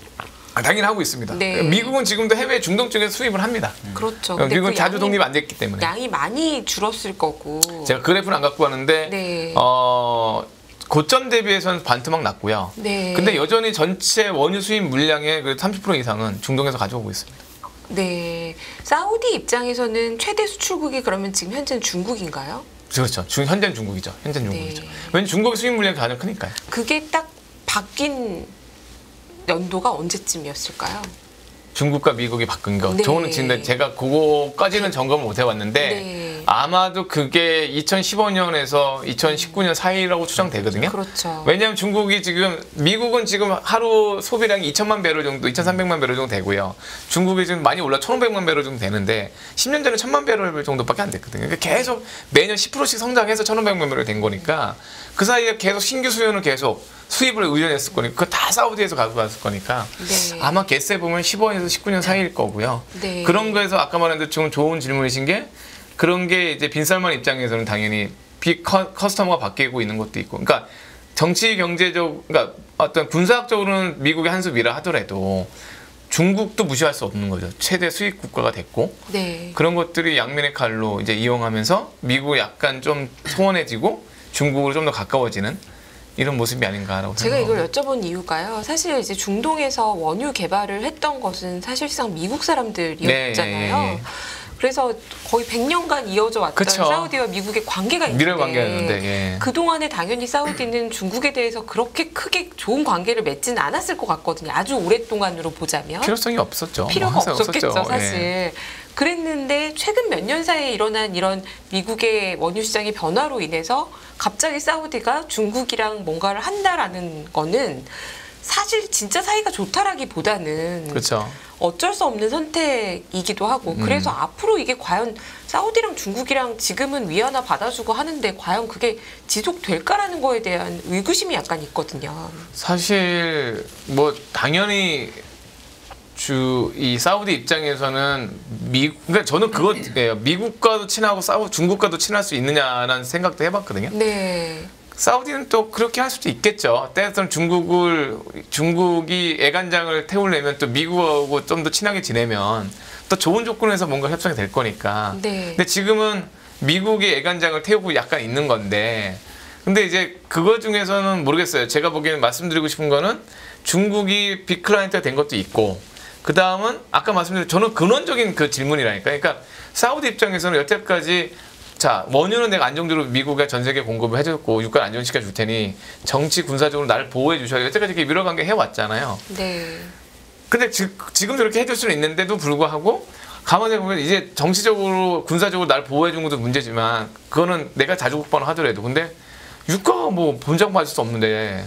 Speaker 2: 당연히 하고 있습니다.
Speaker 1: 네.
Speaker 2: 미국은 지금도 해외 중동 쪽에서 수입을 합니다.
Speaker 1: 그렇죠. 근데
Speaker 2: 미국은
Speaker 1: 그
Speaker 2: 자주
Speaker 1: 양이-
Speaker 2: 독립 안 됐기 때문에.
Speaker 1: 양이 많이 줄었을 거고.
Speaker 2: 제가 그래프는 안 갖고 왔는데
Speaker 1: 네.
Speaker 2: 고점 대비해서는 반토막 났고요.
Speaker 1: 네.
Speaker 2: 근데 여전히 전체 원유 수입 물량의 그 30% 이상은 중동에서 가져오고 있습니다.
Speaker 1: 네. 사우디 입장에서는 최대 수출국이 그러면 지금 현재는 중국인가요?
Speaker 2: 그렇죠. 현재는 중국이죠. 현재는 중국이죠.
Speaker 1: 네.
Speaker 2: 왜냐면 중국의 수입 물량이 가장 크니까요.
Speaker 1: 그게 딱 바뀐 연도가 언제쯤이었을까요?
Speaker 2: 중국과 미국이 바꾼 거.
Speaker 1: 네.
Speaker 2: 저는 지금 제가 그거까지는 점검을 못 해봤는데
Speaker 1: 네.
Speaker 2: 아마도 그게 2015년에서 2019년 사이라고 추정되거든요.
Speaker 1: 그렇죠.
Speaker 2: 왜냐하면 중국이 지금 미국은 지금 하루 소비량이 2천만 배럴 정도, 2,300만 배럴 정도 되고요. 중국이 지금 많이 올라 1,500만 배럴 정도 되는데 10년 전에 1,000만 배럴 정도밖에 안 됐거든요. 그러니까 계속 매년 10%씩 성장해서 1,500만 배럴 된 거니까 그 사이에 계속 신규 수요는 계속 수입을 의존했을 거니까 그거 다 사우디에서 가져갔을 거니까
Speaker 1: 네.
Speaker 2: 아마 개세 보면 15년에서 19년 사이일 거고요.
Speaker 1: 네.
Speaker 2: 그런 거에서 아까 말한 대로 지금 좋은 질문이신 게 그런 게 이제 빈살만 입장에서는 당연히 커스터머가 바뀌고 있는 것도 있고 그러니까 정치 경제적 그러니까 어떤 군사학적으로는 미국의 한 수미라 하더라도 중국도 무시할 수 없는 거죠. 최대 수입 국가가 됐고
Speaker 1: 네.
Speaker 2: 그런 것들이 양면의 칼로 이제 이용하면서 미국이 약간 좀 소원해지고 중국으로 좀 더 가까워지는 이런 모습이 아닌가라고
Speaker 1: 제가
Speaker 2: 생각합니다.
Speaker 1: 이걸 여쭤본 이유가요. 사실 이제 중동에서 원유 개발을 했던 것은 사실상 미국 사람들이었잖아요.
Speaker 2: 네, 예.
Speaker 1: 그래서 거의 100년간 이어져 왔던
Speaker 2: 그쵸.
Speaker 1: 사우디와 미국의 관계가 있는데
Speaker 2: 미래 관계였는데 예.
Speaker 1: 그동안에 당연히 사우디는 중국에 대해서 그렇게 크게 좋은 관계를 맺지는 않았을 것 같거든요. 아주 오랫동안으로 보자면.
Speaker 2: 필요성이 없었죠.
Speaker 1: 필요가
Speaker 2: 뭐 항상
Speaker 1: 없었겠죠,
Speaker 2: 없었죠.
Speaker 1: 사실.
Speaker 2: 예.
Speaker 1: 그랬는데 최근 몇 년 사이에 일어난 이런 미국의 원유 시장의 변화로 인해서 갑자기 사우디가 중국이랑 뭔가를 한다라는 거는 사실 진짜 사이가 좋다라기보다는
Speaker 2: 그렇죠.
Speaker 1: 어쩔 수 없는 선택이기도 하고 그래서 앞으로 이게 과연 사우디랑 중국이랑 지금은 위안화 받아주고 하는데 과연 그게 지속될까라는 거에 대한 의구심이 약간 있거든요.
Speaker 2: 사실 뭐 당연히 이 사우디 입장에서는 그러니까 저는 그것예요. 미국과도 친하고 중국과도 친할 수 있느냐라는 생각도 해봤거든요.
Speaker 1: 네.
Speaker 2: 사우디는 또 그렇게 할 수도 있겠죠. 때로는 중국이 애간장을 태우려면 또 미국하고 좀 더 친하게 지내면 또 좋은 조건에서 뭔가 협상이 될 거니까.
Speaker 1: 네.
Speaker 2: 근데 지금은 미국이 애간장을 태우고 약간 있는 건데 근데 이제 그거 중에서는 모르겠어요. 제가 보기에는 말씀드리고 싶은 거는 중국이 빅클라이언트가 된 것도 있고 그 다음은 아까 말씀드린 저는 근원적인 그 질문이라니까. 그러니까 사우디 입장에서는 여태까지 자 원유는 내가 안정적으로 미국에 전 세계 공급을 해줬고 유가를 안정시켜 줄 테니 정치 군사적으로 나를 보호해 주셔야 여태까지 이렇게 밀어관계 해왔잖아요.
Speaker 1: 네.
Speaker 2: 근데 지금 저렇게 해줄 수는 있는데도 불구하고 가만히 보면 이제 정치적으로 군사적으로 나를 보호해 준 것도 문제지만 그거는 내가 자주 국방을 하더라도 근데 유가가 뭐 본전받을 수 없는데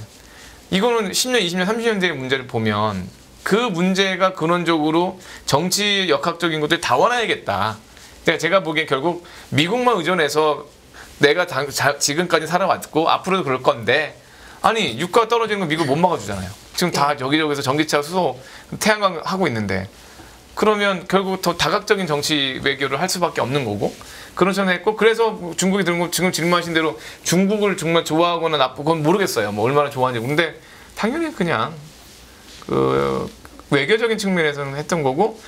Speaker 2: 이거는 10년, 20년, 30년 대의 문제를 보면 그 문제가 근원적으로 정치 역학적인 것들이 다 원화야겠다. 그러니까 제가 보기엔 결국 미국만 의존해서 내가 지금까지 살아왔고 앞으로도 그럴 건데 아니 유가가 떨어지는 건 미국 못 막아주잖아요. 지금 다 여기저기서 전기차, 수소, 태양광 하고 있는데 그러면 결국 더 다각적인 정치 외교를 할 수밖에 없는 거고 그런 전에 했고 그래서 중국이 들은 거 지금 질문하신 대로 중국을 정말 좋아하거나 나쁘고 그건 모르겠어요. 뭐 얼마나 좋아하는지. 근데 당연히 그냥 그 외교적인 측면에서는 했던 거고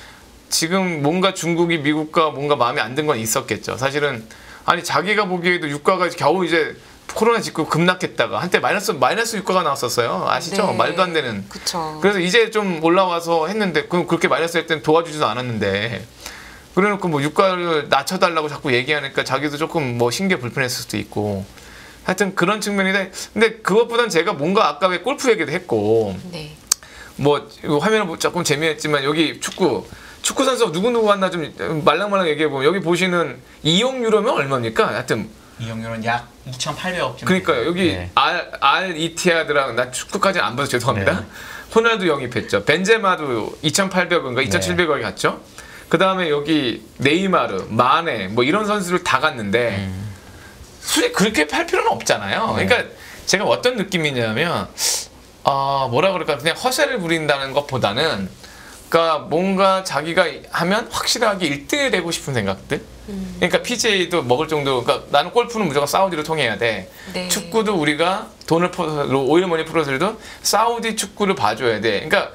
Speaker 2: 지금 뭔가 중국이 미국과 뭔가 마음에 안 든 건 있었겠죠. 사실은 아니 자기가 보기에도 유가가 겨우 이제 코로나 직후 급락했다가 한때 마이너스 유가가 나왔었어요. 아시죠?
Speaker 1: 네.
Speaker 2: 말도 안 되는.
Speaker 1: 그쵸.
Speaker 2: 그래서 이제 좀 올라와서 했는데 그렇게 마이너스 할 때는 도와주지도 않았는데 그래놓고 뭐 유가를 낮춰달라고 자꾸 얘기하니까 자기도 조금 뭐 신경 불편했을 수도 있고 하여튼 그런 측면인데 근데 그것보단 제가 뭔가 아까 왜 골프 얘기도 했고
Speaker 1: 네.
Speaker 2: 뭐 화면은 조금 재미있지만 여기 축구 선수 누구누구 왔나 좀 말랑말랑 얘기해보면 여기 보시는 이용 유로면 얼마입니까? 하여튼
Speaker 3: 이용료는 약 2,800억.
Speaker 2: 그러니까요. 여기
Speaker 3: 네.
Speaker 2: 알 이티아드랑 나 축구까지는 안 봐서 죄송합니다.
Speaker 3: 네.
Speaker 2: 호날두 영입했죠. 벤제마도 2,800원인가 2,700원이 갔죠. 그 다음에 여기 네이마르, 마네 뭐 이런 선수를 다 갔는데 솔직히 그렇게 팔 필요는 없잖아요. 그러니까 제가 어떤 느낌이냐면 뭐라 그럴까 그냥 허세를 부린다는 것보다는 그러니까 뭔가 자기가 하면 확실하게 1등이 되고 싶은 생각들. 그러니까 PGA도 먹을 정도. 그러니까 나는 골프는 무조건 사우디로 통해야 돼.
Speaker 1: 네.
Speaker 2: 축구도 우리가 돈을 오일머니 풀어서라도 사우디 축구를 봐줘야 돼. 그러니까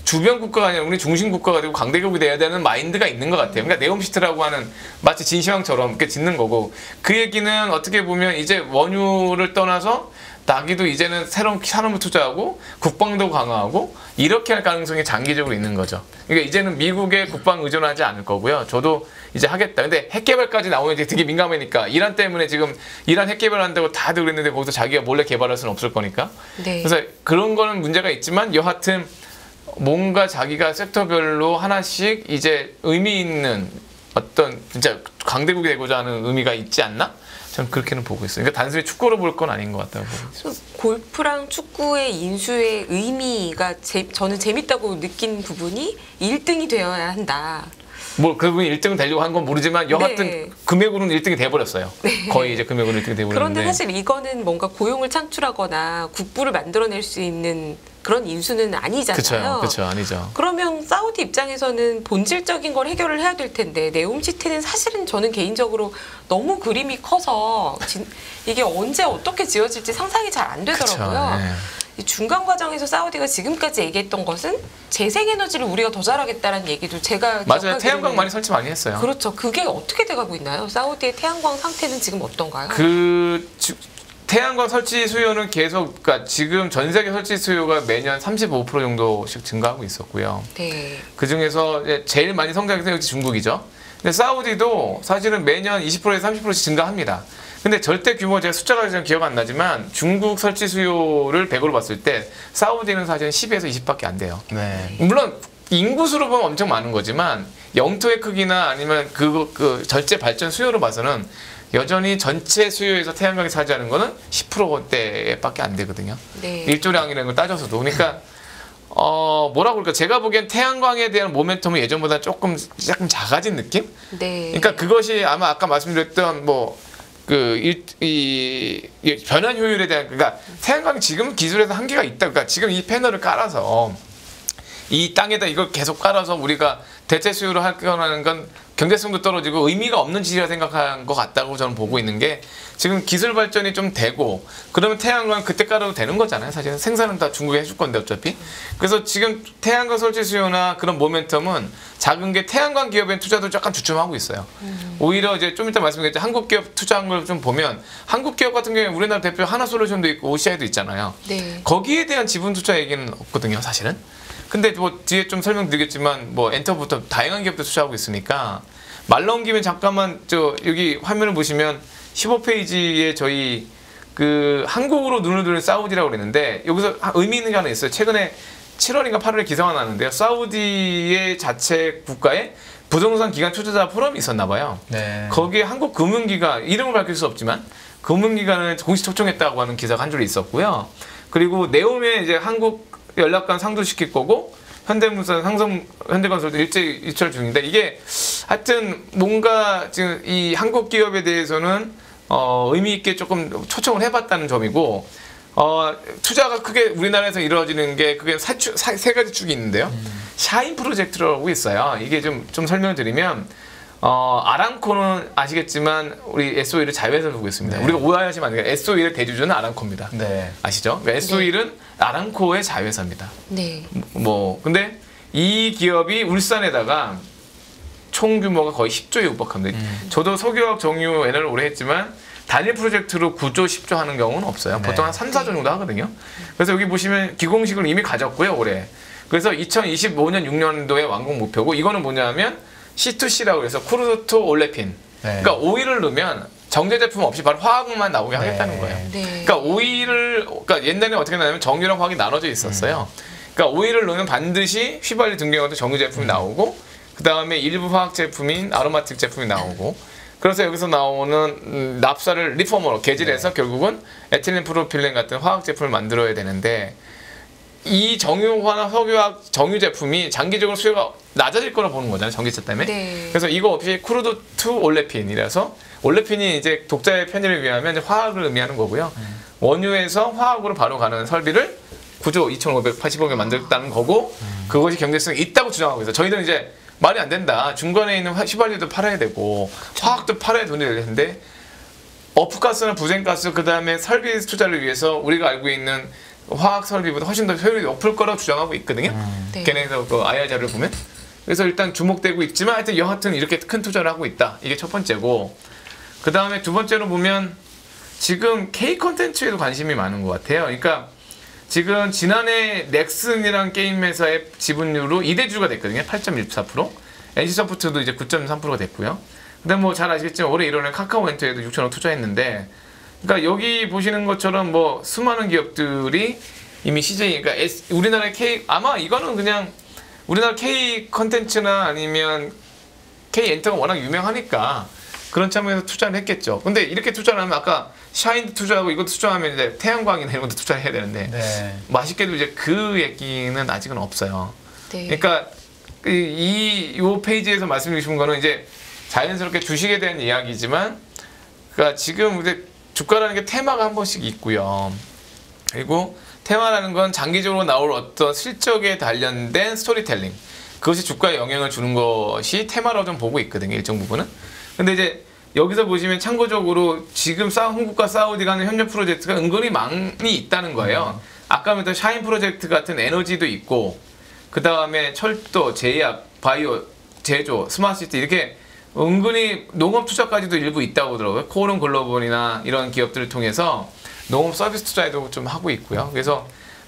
Speaker 2: 주변 국가가 아니라 우리 중심 국가가 되고 강대국이 돼야 되는 마인드가 있는 것 같아요. 그러니까 네옴시트라고 하는 마치 진시황처럼 이렇게 짓는 거고 그 얘기는 어떻게 보면 이제 원유를 떠나서 나기도 이제는 새로운 산업을 투자하고 국방도 강화하고 이렇게 할 가능성이 장기적으로 있는 거죠. 그러니까 이제는 미국에 국방 의존하지 않을 거고요. 저도 이제 하겠다. 근데 핵 개발까지 나오면 이제 되게 민감하니까 이란 때문에 지금 이란 핵 개발한다고 다들 그랬는데 거기서 자기가 몰래 개발할 수는 없을 거니까.
Speaker 1: 네.
Speaker 2: 그래서 그런 거는 문제가 있지만 여하튼 뭔가 자기가 섹터별로 하나씩 이제 의미 있는 어떤 진짜 강대국이 되고자 하는 의미가 있지 않나? 저는 그렇게는 보고 있어요. 그러니까 단순히 축구로 볼 건 아닌 것 같다고 보고 있어요.
Speaker 1: 골프랑 축구의 인수의 의미가 저는 재밌다고 느낀 부분이 1등이 되어야 한다.
Speaker 2: 뭐 그분이 1등은 되려고 한 건 모르지만 여하튼
Speaker 1: 네.
Speaker 2: 금액으로는 1등이 돼버렸어요.
Speaker 1: 네.
Speaker 2: 거의 이제 금액으로 1등이 돼버렸는데.
Speaker 1: 그런데 사실 이거는 뭔가 고용을 창출하거나 국부를 만들어낼 수 있는 그런 인수는 아니잖아요.
Speaker 2: 그렇죠, 아니죠.
Speaker 1: 그러면 사우디 입장에서는 본질적인 걸 해결을 해야 될 텐데 네옴시티는 사실은 저는 개인적으로 너무 그림이 커서 이게 언제 어떻게 지어질지 상상이 잘 안 되더라고요.
Speaker 2: 그쵸, 네.
Speaker 1: 이 중간 과정에서 사우디가 지금까지 얘기했던 것은 재생에너지를 우리가 더 잘하겠다는 얘기도 제가
Speaker 2: 맞아요.
Speaker 1: 기억하기로는-
Speaker 2: 태양광 많이 설치 많이 했어요.
Speaker 1: 그렇죠. 그게 어떻게 돼가고 있나요? 사우디의 태양광 상태는 지금 어떤가요?
Speaker 2: 태양광 설치 수요는 계속, 그러니까 지금 전 세계 설치 수요가 매년 35% 정도씩 증가하고 있었고요.
Speaker 1: 네.
Speaker 2: 그 중에서 제일 많이 성장해서 역시 중국이죠. 근데 사우디도 사실은 매년 20%에서 30%씩 증가합니다. 근데 절대 규모 제가 숫자가 잘 기억 안 나지만 중국 설치 수요를 100으로 봤을 때 사우디는 사실은 10에서 20밖에 안 돼요.
Speaker 3: 네.
Speaker 2: 물론 인구수로 보면 엄청 많은 거지만 영토의 크기나 아니면 그 절제 발전 수요로 봐서는 여전히 전체 수요에서 태양광이 차지하는 거는 10%대밖에 안 되거든요.
Speaker 1: 네.
Speaker 2: 일조량이라는 걸 따져서도. 그러니까 뭐라고 그럴까? 제가 보기엔 태양광에 대한 모멘텀이 예전보다 조금 작아진 느낌?
Speaker 1: 네.
Speaker 2: 그러니까 그것이 아마 아까 말씀드렸던 변환 효율에 대한, 그러니까 태양광이 지금 기술에서 한계가 있다. 그러니까 지금 이 패널을 깔아서 이 땅에다 이걸 계속 깔아서 우리가 대체 수요를 하는 건 경제성도 떨어지고 의미가 없는 짓이라 생각한 것 같다고 저는 보고 있는 게 지금 기술 발전이 좀 되고 그러면 태양광 그때 깔아도 되는 거잖아요. 사실은 생산은 다 중국이 해줄 건데 어차피. 그래서 지금 태양광 설치 수요나 그런 모멘텀은 작은 게 태양광 기업의 투자도 약간 주춤하고 있어요. 오히려 이제 좀 이따 말씀드렸죠. 한국 기업 투자한 걸 좀 보면 한국 기업 같은 경우에 우리나라 대표 하나솔루션도 있고 OCI도 있잖아요.
Speaker 1: 네.
Speaker 2: 거기에 대한 지분 투자 얘기는 없거든요, 사실은. 근데 뭐 뒤에 좀 설명드리겠지만 뭐 엔터부터 다양한 기업도 투자하고 있으니까 말 나온 김에 잠깐만 여기 화면을 보시면 15페이지에 저희 그 한국으로 눈을 들은 사우디라고 그랬는데 여기서 의미 있는 게 하나 있어요. 최근에 7월인가 8월에 기사가 나는데요. 사우디의 자체 국가에 부동산 기관 투자자 포럼이 있었나 봐요.
Speaker 3: 네.
Speaker 2: 거기에 한국 금융기관 이름을 밝힐 수 없지만 금융기관을 공식 초청했다고 하는 기사가 한 줄 있었고요. 그리고 네오면 이제 한국연락관 상도시킬 거고 현대무선, 현대건설도 일제히 입찰 중인데 이게 하여튼 뭔가 지금 이 한국 기업에 대해서는 의미 있게 조금 초청을 해봤다는 점이고 투자가 크게 우리나라에서 이루어지는 게 그게 세 가지 축이 있는데요. 샤인 프로젝트라고 있어요. 이게 좀 설명을 드리면 아람코는 아시겠지만 우리 S-오일을 자회사를 두고 있습니다.
Speaker 3: 네.
Speaker 2: 우리가 오해하시면 안 돼요. S-오일의 대주주는 아람코입니다.
Speaker 3: 네.
Speaker 2: 아시죠? 그러니까 S-오일은 아람코의 자회사입니다.
Speaker 1: 네.
Speaker 2: 근데 이 기업이 울산에다가 총 규모가 거의 10조에 육박합니다. 저도 석유화학 정유 N을 오래 했지만 단일 프로젝트로 9조, 10조 하는 경우는 없어요.
Speaker 3: 네.
Speaker 2: 보통 한 3, 4조 정도 하거든요. 그래서 여기 보시면 기공식을 이미 가졌고요, 올해. 그래서 2025년 6년도에 완공 목표고 이거는 뭐냐면 C2C라고 해서 크루드 투 올레핀.
Speaker 3: 네.
Speaker 2: 그러니까 오일을 넣으면 정제 제품 없이 바로 화학만 나오게 하겠다는 거예요.
Speaker 1: 네.
Speaker 2: 그러니까 오일을 그러니까 옛날에 어떻게 나냐면 정유랑 화학이 나눠져 있었어요. 그러니까 오일을 넣으면 반드시 휘발유 등경화도 정유 제품이 나오고 그 다음에 일부 화학 제품인 아로마틱 제품이 나오고 그래서 여기서 나오는 납사를 리포머로 개질해서 결국은 에틸렌 프로필렌 같은 화학 제품을 만들어야 되는데 이 정유화나 석유화학 정유 제품이 장기적으로 수요가 낮아질 거라 보는 거잖아요. 전기차 때문에.
Speaker 1: 네.
Speaker 2: 그래서 이거 없이 크루드 투 올레핀이라서 올레핀이 이제 독자의 편의를 위하면 이제 화학을 의미하는 거고요. 원유에서 화학으로 바로 가는 설비를 9조 2,580억에 만들었다는 거고 그것이 경제성이 있다고 주장하고 있어요. 저희들은 이제 말이 안 된다. 중간에 있는 휘발유도 팔아야 되고 화학도 팔아야 돈이 될 텐데 어프가스나 부생가스 그다음에 설비 투자를 위해서 우리가 알고 있는 화학 설비보다 훨씬 더 효율이 높을 거라고 주장하고 있거든요.
Speaker 1: 네.
Speaker 2: 걔네에서 그 IR 자료를 보면. 그래서 일단 주목되고 있지만 하여튼 여하튼 이렇게 큰 투자를 하고 있다. 이게 첫 번째고 그 다음에 두 번째로 보면 지금 K 컨텐츠에도 관심이 많은 것 같아요. 그러니까 지금 지난해 넥슨이란 게임 회사의 지분율로 2대주가 됐거든요. 8.14%. NC소프트도 이제 9.3%가 됐고요. 근데 뭐 잘 아시겠지만 올해 1월에 카카오엔터에도 6천억 투자했는데 그러니까 여기 보시는 것처럼 뭐 수많은 기업들이 이미 시장이 그러니까 우리나라의 K 아마 이거는 그냥 우리나라 K 컨텐츠나 아니면 K 엔터가 워낙 유명하니까 그런 차원에서 투자를 했겠죠. 근데 이렇게 투자를 하면 아까 샤인도 투자하고 이것도 투자하면 이제 태양광이나 이런 것도 투자를 해야 되는데
Speaker 3: 네.
Speaker 2: 맛있게도 이제 그 얘기는 아직은 없어요.
Speaker 1: 네.
Speaker 2: 그러니까 이 페이지에서 말씀해 주신 거는 이제 자연스럽게 주식에 대한 이야기지만 그러니까 지금 이제 주가라는 게 테마가 한 번씩 있고요. 그리고 테마라는 건 장기적으로 나올 어떤 실적에 관련된 스토리텔링 그것이 주가에 영향을 주는 것이 테마라고 좀 보고 있거든요. 일정 부분은. 근데 이제 여기서 보시면 참고적으로 지금 한국과 사우디가 하는 협력 프로젝트가 은근히 많이 있다는 거예요. 아까 말했던 샤인 프로젝트 같은 에너지도 있고 그 다음에 철도, 제약, 바이오, 제조, 스마트시티 이렇게 은근히 농업 투자까지도 일부 있다고 하더라고요. 코오른 글로벌이나 이런 기업들을 통해서 농업 서비스 투자에도 좀 하고 있고요. 그래서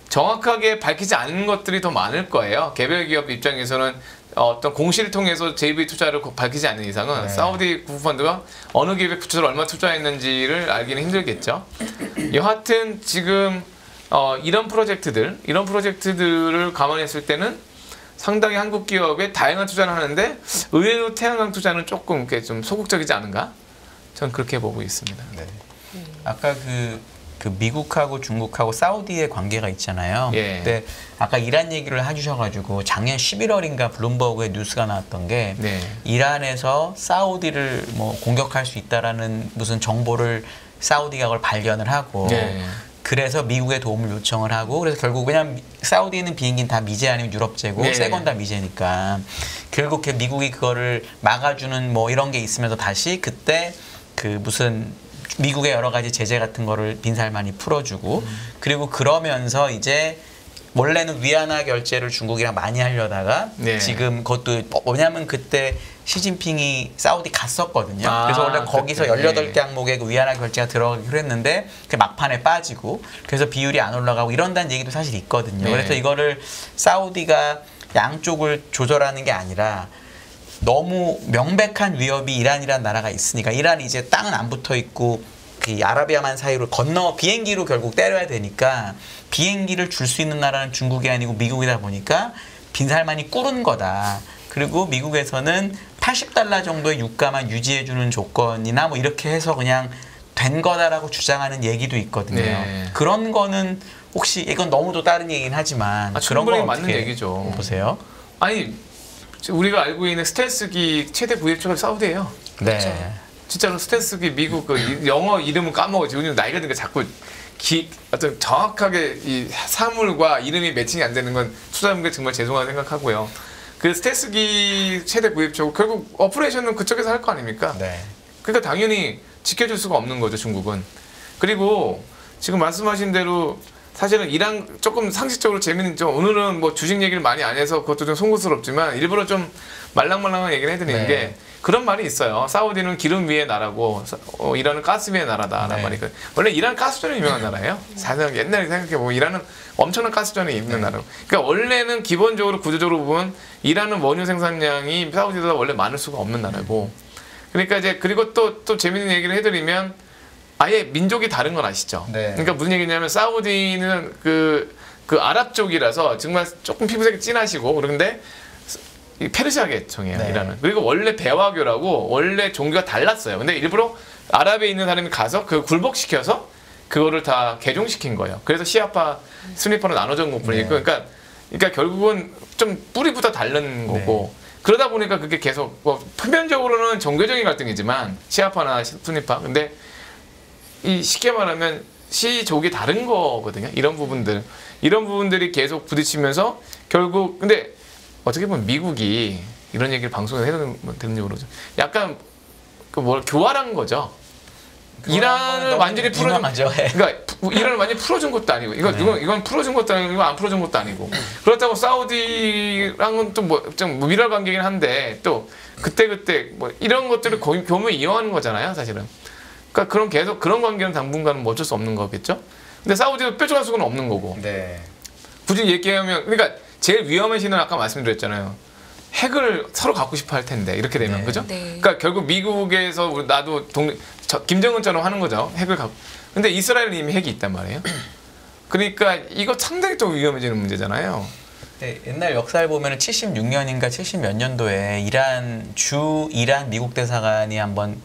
Speaker 2: 정확하게 밝히지 않은 것들이 더 많을 거예요. 개별 기업 입장에서는 어떤 공시를 통해서 JV 투자를 밝히지 않는 이상은
Speaker 3: 네.
Speaker 2: 사우디 국부펀드가 어느 기업에 투자를 얼마 투자했는지를 알기는 힘들겠죠. 여하튼 지금 이런 프로젝트들을 감안했을 때는 상당히 한국 기업에 다양한 투자를 하는데 의외로 태양광 투자는 조금 이렇게 좀 소극적이지 않은가? 저는 그렇게 보고 있습니다.
Speaker 3: 네. 아까 그 미국하고 중국하고 사우디의 관계가 있잖아요.
Speaker 2: 예.
Speaker 3: 근데 아까 이란 얘기를 해주셔가지고 작년 11월인가 블룸버그에 뉴스가 나왔던 게
Speaker 2: 네.
Speaker 3: 이란에서 사우디를 뭐 공격할 수 있다라는 무슨 정보를 사우디가 그걸 발견을 하고
Speaker 2: 네.
Speaker 3: 그래서 미국에 도움을 요청을 하고 그래서 결국 왜냐면 사우디에 있는 비행기는 다 미제 아니면 유럽제고
Speaker 2: 네.
Speaker 3: 새 건 다 미제니까 결국 미국이 그거를 막아주는 뭐 이런 게 있으면서 다시 그때 그 무슨 미국의 여러 가지 제재 같은 거를 빈살만이 풀어주고 그리고 그러면서 이제 원래는 위안화 결제를 중국이랑 많이 하려다가
Speaker 2: 네.
Speaker 3: 지금 그것도 왜냐면 그때 시진핑이 사우디 갔었거든요.
Speaker 2: 아,
Speaker 3: 그래서 원래 거기서
Speaker 2: 그때.
Speaker 3: 18개 항목에 그 위안화 결제가 들어가기로 했는데 그 막판에 빠지고 그래서 비율이 안 올라가고 이런다는 얘기도 사실 있거든요.
Speaker 2: 네.
Speaker 3: 그래서 이거를 사우디가 양쪽을 조절하는 게 아니라 너무 명백한 위협이 이란이라는 나라가 있으니까 이란이 이제 땅은 안 붙어 있고 그 아라비아만 사이로 건너 비행기로 결국 때려야 되니까 비행기를 줄 수 있는 나라는 중국이 아니고 미국이다 보니까 빈살만이 꿇은 거다. 그리고 미국에서는 $80 정도의 유가만 유지해주는 조건이나 뭐 이렇게 해서 그냥 된 거다라고 주장하는 얘기도 있거든요.
Speaker 2: 네.
Speaker 3: 그런 거는 혹시 이건 너무도 다른 얘기긴 하지만 그런
Speaker 2: 충분히
Speaker 3: 건
Speaker 2: 맞는
Speaker 3: 어떻게
Speaker 2: 얘기죠.
Speaker 3: 보세요?
Speaker 2: 아니 우리가 알고 있는 스텔스기 최대 부역국가 사우디예요.
Speaker 3: 네.
Speaker 1: 그렇죠.
Speaker 2: 진짜로 스텔스기 미국 그 영어 이름은 까먹었지. 요즘 나이가 드니까 자꾸 어떤 정확하게 이 사물과 이름이 매칭이 안 되는 건 투자자분께 정말 죄송하다 생각하고요. 그 스텔스기 최대 구입처고 결국 오퍼레이션은 그쪽에서 할 거 아닙니까?
Speaker 3: 네.
Speaker 2: 그러니까 당연히 지켜줄 수가 없는 거죠, 중국은. 그리고 지금 말씀하신 대로 사실은 이란 조금 상식적으로 재미는 좀 오늘은 뭐 주식 얘기를 많이 안 해서 그것도 좀 송구스럽지만 일부러 좀 말랑말랑한 얘기를 해드리는
Speaker 3: 네.
Speaker 2: 게 그런 말이 있어요. 사우디는 기름 위의 나라고 이란은 가스 위의 나라다라는
Speaker 3: 네.
Speaker 2: 말이 있거든요. 원래 이란 가스전에 유명한 나라예요. 사실 옛날에 생각해보면 이란은 엄청난 가스전에 있는 나라고. 그러니까 원래는 기본적으로 구조적으로 보면 이란은 원유 생산량이 사우디보다 원래 많을 수가 없는 나라고. 그러니까 이제 그리고 또 재밌는 얘기를 해드리면 아예 민족이 다른 건 아시죠?
Speaker 3: 네.
Speaker 2: 그러니까 무슨 얘기냐면 사우디는 그 아랍 쪽이라서 정말 조금 피부색이 진하시고 그런데 이 페르시아 계통이에요.
Speaker 3: 네.
Speaker 2: 이란은. 그리고 원래 배화교라고 원래 종교가 달랐어요. 근데 일부러 아랍에 있는 사람이 가서 그 굴복시켜서 그거를 다 개종시킨 거예요. 그래서 시아파, 순위파로 나눠진 것뿐이고
Speaker 3: 네.
Speaker 2: 그러니까 결국은 좀 뿌리부터 다른 거고 그러다 보니까 그게 계속 뭐 표면적으로는 종교적인 갈등이지만 시아파나 순위파 근데 이 쉽게 말하면 시족이 다른 거거든요. 이런 부분들이 계속 부딪히면서 결국 근데 어떻게 보면 미국이 이런 얘기를 방송에서 해도 되는지 모르죠. 약간 교활한 거죠. 이란을 완전히 풀어준 그러니까 이란을 완전히 풀어준 것도 아니고 이건 풀어준 것도 아니고 이건 안 풀어준 것도 아니고 그렇다고 사우디랑은 또 좀 미랄 관계긴 한데 또 그때 뭐 이런 것들을 교묘히 이용하는 거잖아요, 사실은. 그러니까 계속 그런 관계는 당분간은 뭐 어쩔 수 없는 거겠죠. 근데 사우디도 뾰족할 수는 없는 거고.
Speaker 3: 네.
Speaker 2: 굳이 얘기하면 그러니까 제일 위험한 신은 아까 말씀드렸잖아요. 핵을 서로 갖고 싶어 할 텐데 이렇게 되면
Speaker 3: 네.
Speaker 2: 그죠?
Speaker 1: 네.
Speaker 2: 그러니까 결국 미국에서 나도 김정은처럼 하는 거죠. 핵을 갖고. 근데 이스라엘은 이미 핵이 있단 말이에요. 그러니까 이거 상당히 또 위험해지는 문제잖아요.
Speaker 3: 네, 옛날 역사를 보면 76년인가 70 몇 년도에 이란 미국 대사관이 한번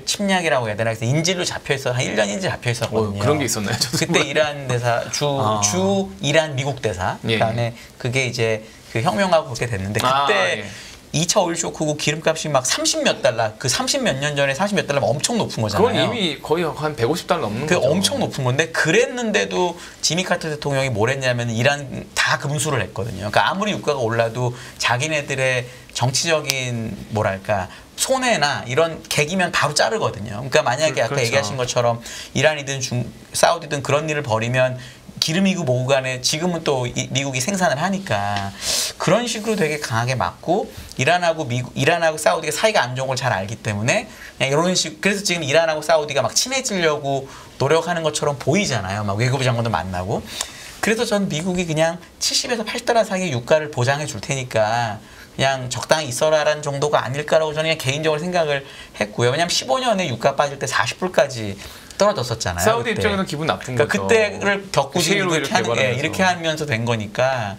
Speaker 3: 침략이라고 해야 되나? 그래서 인질로 잡혀있어 한 1년 인질 잡혀있었거든요.
Speaker 2: 그런 게 있었나요?
Speaker 3: 그때 이란 대사 주 이란 미국 대사 그다음에 그게 이제 그 혁명하고 그렇게 됐는데 그때 2차 오일 쇼크고 기름값이 막 30몇 달러 그 30 몇 년 전에 40 몇 달러면 엄청 높은 거잖아요.
Speaker 2: 그건 이미 거의 한 150달러 넘는
Speaker 3: 그
Speaker 2: 거죠.
Speaker 3: 엄청 높은 건데 그랬는데도 지미 카터 대통령이 뭘 했냐면 이란 다 금수를 했거든요. 그러니까 아무리 유가가 올라도 자기네들의 정치적인 뭐랄까 손해나 이런 객이면 바로 자르거든요. 그러니까 만약에 아까 얘기하신 것처럼 이란이든 사우디든 그런 일을 벌이면 기름이고 뭐고 간에 지금은 또 미국이 생산을 하니까 그런 식으로 되게 강하게 막고 이란하고 사우디가 사이가 안 좋은 걸 잘 알기 때문에 그냥 이런 식 그래서 지금 이란하고 사우디가 막 친해지려고 노력하는 것처럼 보이잖아요. 막 외교부 장관도 만나고. 그래서 전 미국이 그냥 70에서 80달러 사이의 유가를 보장해 줄 테니까 그냥 적당히 있어라라는 정도가 아닐까라고 저는 그냥 개인적으로 생각을 했고요. 왜냐하면 15년에 유가 빠질 때 40불까지 떨어졌었잖아요.
Speaker 2: 사우디
Speaker 3: 그때.
Speaker 2: 입장에서는 기분 나쁜
Speaker 3: 그러니까
Speaker 2: 거죠.
Speaker 3: 그때를 겪고 지금 이렇게 하면서 된 거니까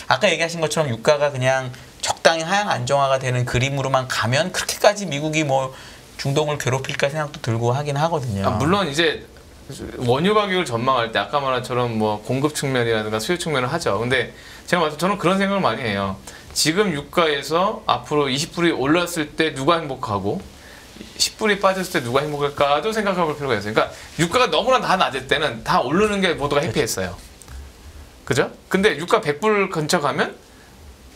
Speaker 3: 아까 얘기하신 것처럼 유가가 그냥 적당히 하향 안정화가 되는 그림으로만 가면 그렇게까지 미국이 뭐 중동을 괴롭힐까 생각도 들고 하긴 하거든요.
Speaker 2: 물론 이제 원유 가격을 전망할 때 아까 말한 것처럼 뭐 공급 측면이라든가 수요 측면을 하죠. 근데 저는 그런 생각을 많이 해요. 지금 유가에서 앞으로 20불이 올랐을 때 누가 행복하고 10불이 빠졌을 때 누가 행복할까도 생각해 볼 필요가 있어요. 그러니까 유가가 너무나 다 낮을 때는 다 오르는 게 모두가 해피했어요. 그죠? 근데 유가 100불 근처 가면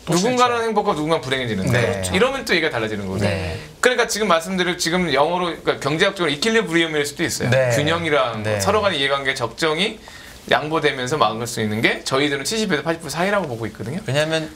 Speaker 2: 누군가는 행복하고 누군가는 불행해지는데 이러면 또 얘기가 달라지는 거죠. 그러니까 지금 말씀드린 지금 영어로 그러니까 경제학적으로 이퀄리브리엄일 수도 있어요. 균형이랑 서로 간의 이해관계 적정이 양보되면서 막을 수 있는 게 저희들은 70에서 80% 사이라고 보고 있거든요.
Speaker 3: 왜냐하면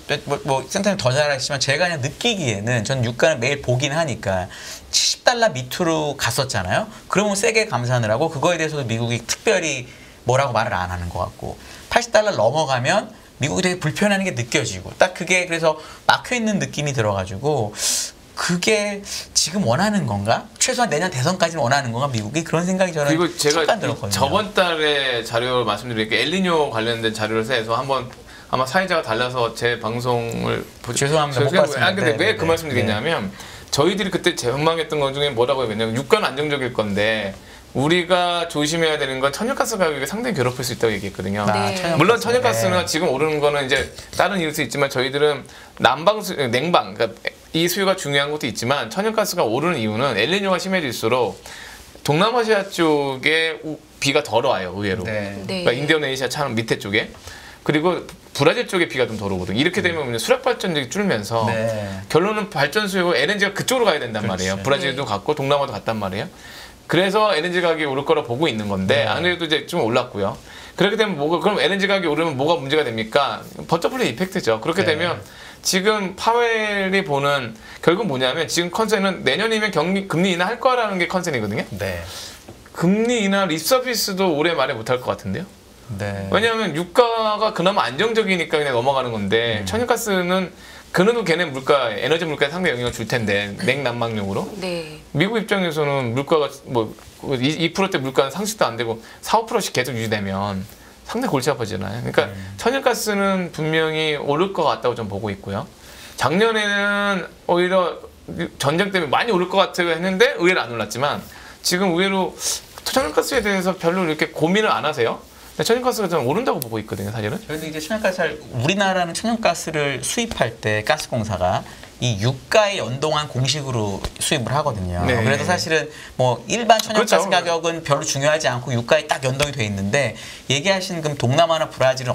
Speaker 3: 뭐 센터님 더 잘 아시지만 제가 그냥 느끼기에는 전 유가는 매일 보긴 하니까 70달러 밑으로 갔었잖아요. 그러면 세게 감산을 하고 그거에 대해서도 미국이 특별히 뭐라고 말을 안 하는 것 같고 80달러 넘어가면 미국이 되게 불편한 게 느껴지고 딱 그게 그래서 막혀있는 느낌이 들어가지고 그게 지금 원하는 건가? 최소한 내년 대선까지는 원하는 건가? 미국이? 그런 생각이 저는
Speaker 2: 그리고 제가
Speaker 3: 잠깐 들었거든요.
Speaker 2: 저번 달에 자료를 말씀드릴게요. 엘니뇨 관련된 자료를 해서 한번 아마 사회자가 달라서 제 방송을
Speaker 3: 죄송합니다. 못 봤습니다.
Speaker 2: 근데 왜 그 말씀 드리냐면 저희들이 그때 전망했던 것 중에 뭐라고 했냐면 유가는 안정적일 건데 우리가 조심해야 되는 건 천연가스 가격이 상당히 괴롭힐 수 있다고 얘기했거든요.
Speaker 1: 네.
Speaker 2: 물론 천연가스는 지금 오르는 거는 이제 다른 이유일 수 있지만 저희들은 냉방, 그러니까 이 수요가 중요한 것도 있지만 천연가스가 오르는 이유는 엘니뇨가 심해질수록 동남아시아 쪽에 비가 덜 와요, 의외로.
Speaker 1: 네.
Speaker 2: 그러니까 인도네시아 참 밑에 쪽에. 그리고 브라질 쪽에 비가 좀 덜 오거든요. 이렇게 되면 수력 발전력이 줄면서 결론은 발전 수요 LNG가 그쪽으로 가야 된단 말이에요. 브라질도 갔고 동남아도 갔단 말이에요. 그래서 LNG 가격이 오를 거라 보고 있는 건데 아무래도 이제 좀 올랐고요. 그렇게 되면 그럼 LNG 가격이 오르면 뭐가 문제가 됩니까? 버터플라이 이펙트죠. 그렇게 되면 지금 파웰이 보는 결국 뭐냐면 지금 컨센은 내년이면 금리 인하할 거라는 게 컨센이거든요. 금리 인하 립서비스도 올해 말에 못할 것 같은데요. 왜냐하면 유가가 그나마 안정적이니까 그냥 넘어가는 건데 천연가스는 그래도 걔네 에너지 물가에 상당히 영향을 줄 텐데 냉난방용으로. 미국 입장에서는 물가가 뭐 2%대 물가는 상승도 안 되고 4~5%씩 계속 유지되면 상당히 골치 아파지잖아요. 그러니까 천연가스는 분명히 오를 것 같다고 좀 보고 있고요. 작년에는 오히려 전쟁 때문에 많이 오를 것 같다고 했는데 의외로 안 올랐지만 지금 의외로 천연가스에 대해서 별로 이렇게 고민을 안 하세요. 천연가스가 좀 오른다고 보고 있거든요, 사실은.
Speaker 3: 그런데 이제 우리나라는 천연가스를 수입할 때 가스공사가 이 유가에 연동한 공식으로 수입을 하거든요. 그래서 사실은 뭐 일반 천연가스 가격은 별로 중요하지 않고 유가에 딱 연동이 돼 있는데 얘기하신 그럼 동남아나 브라질은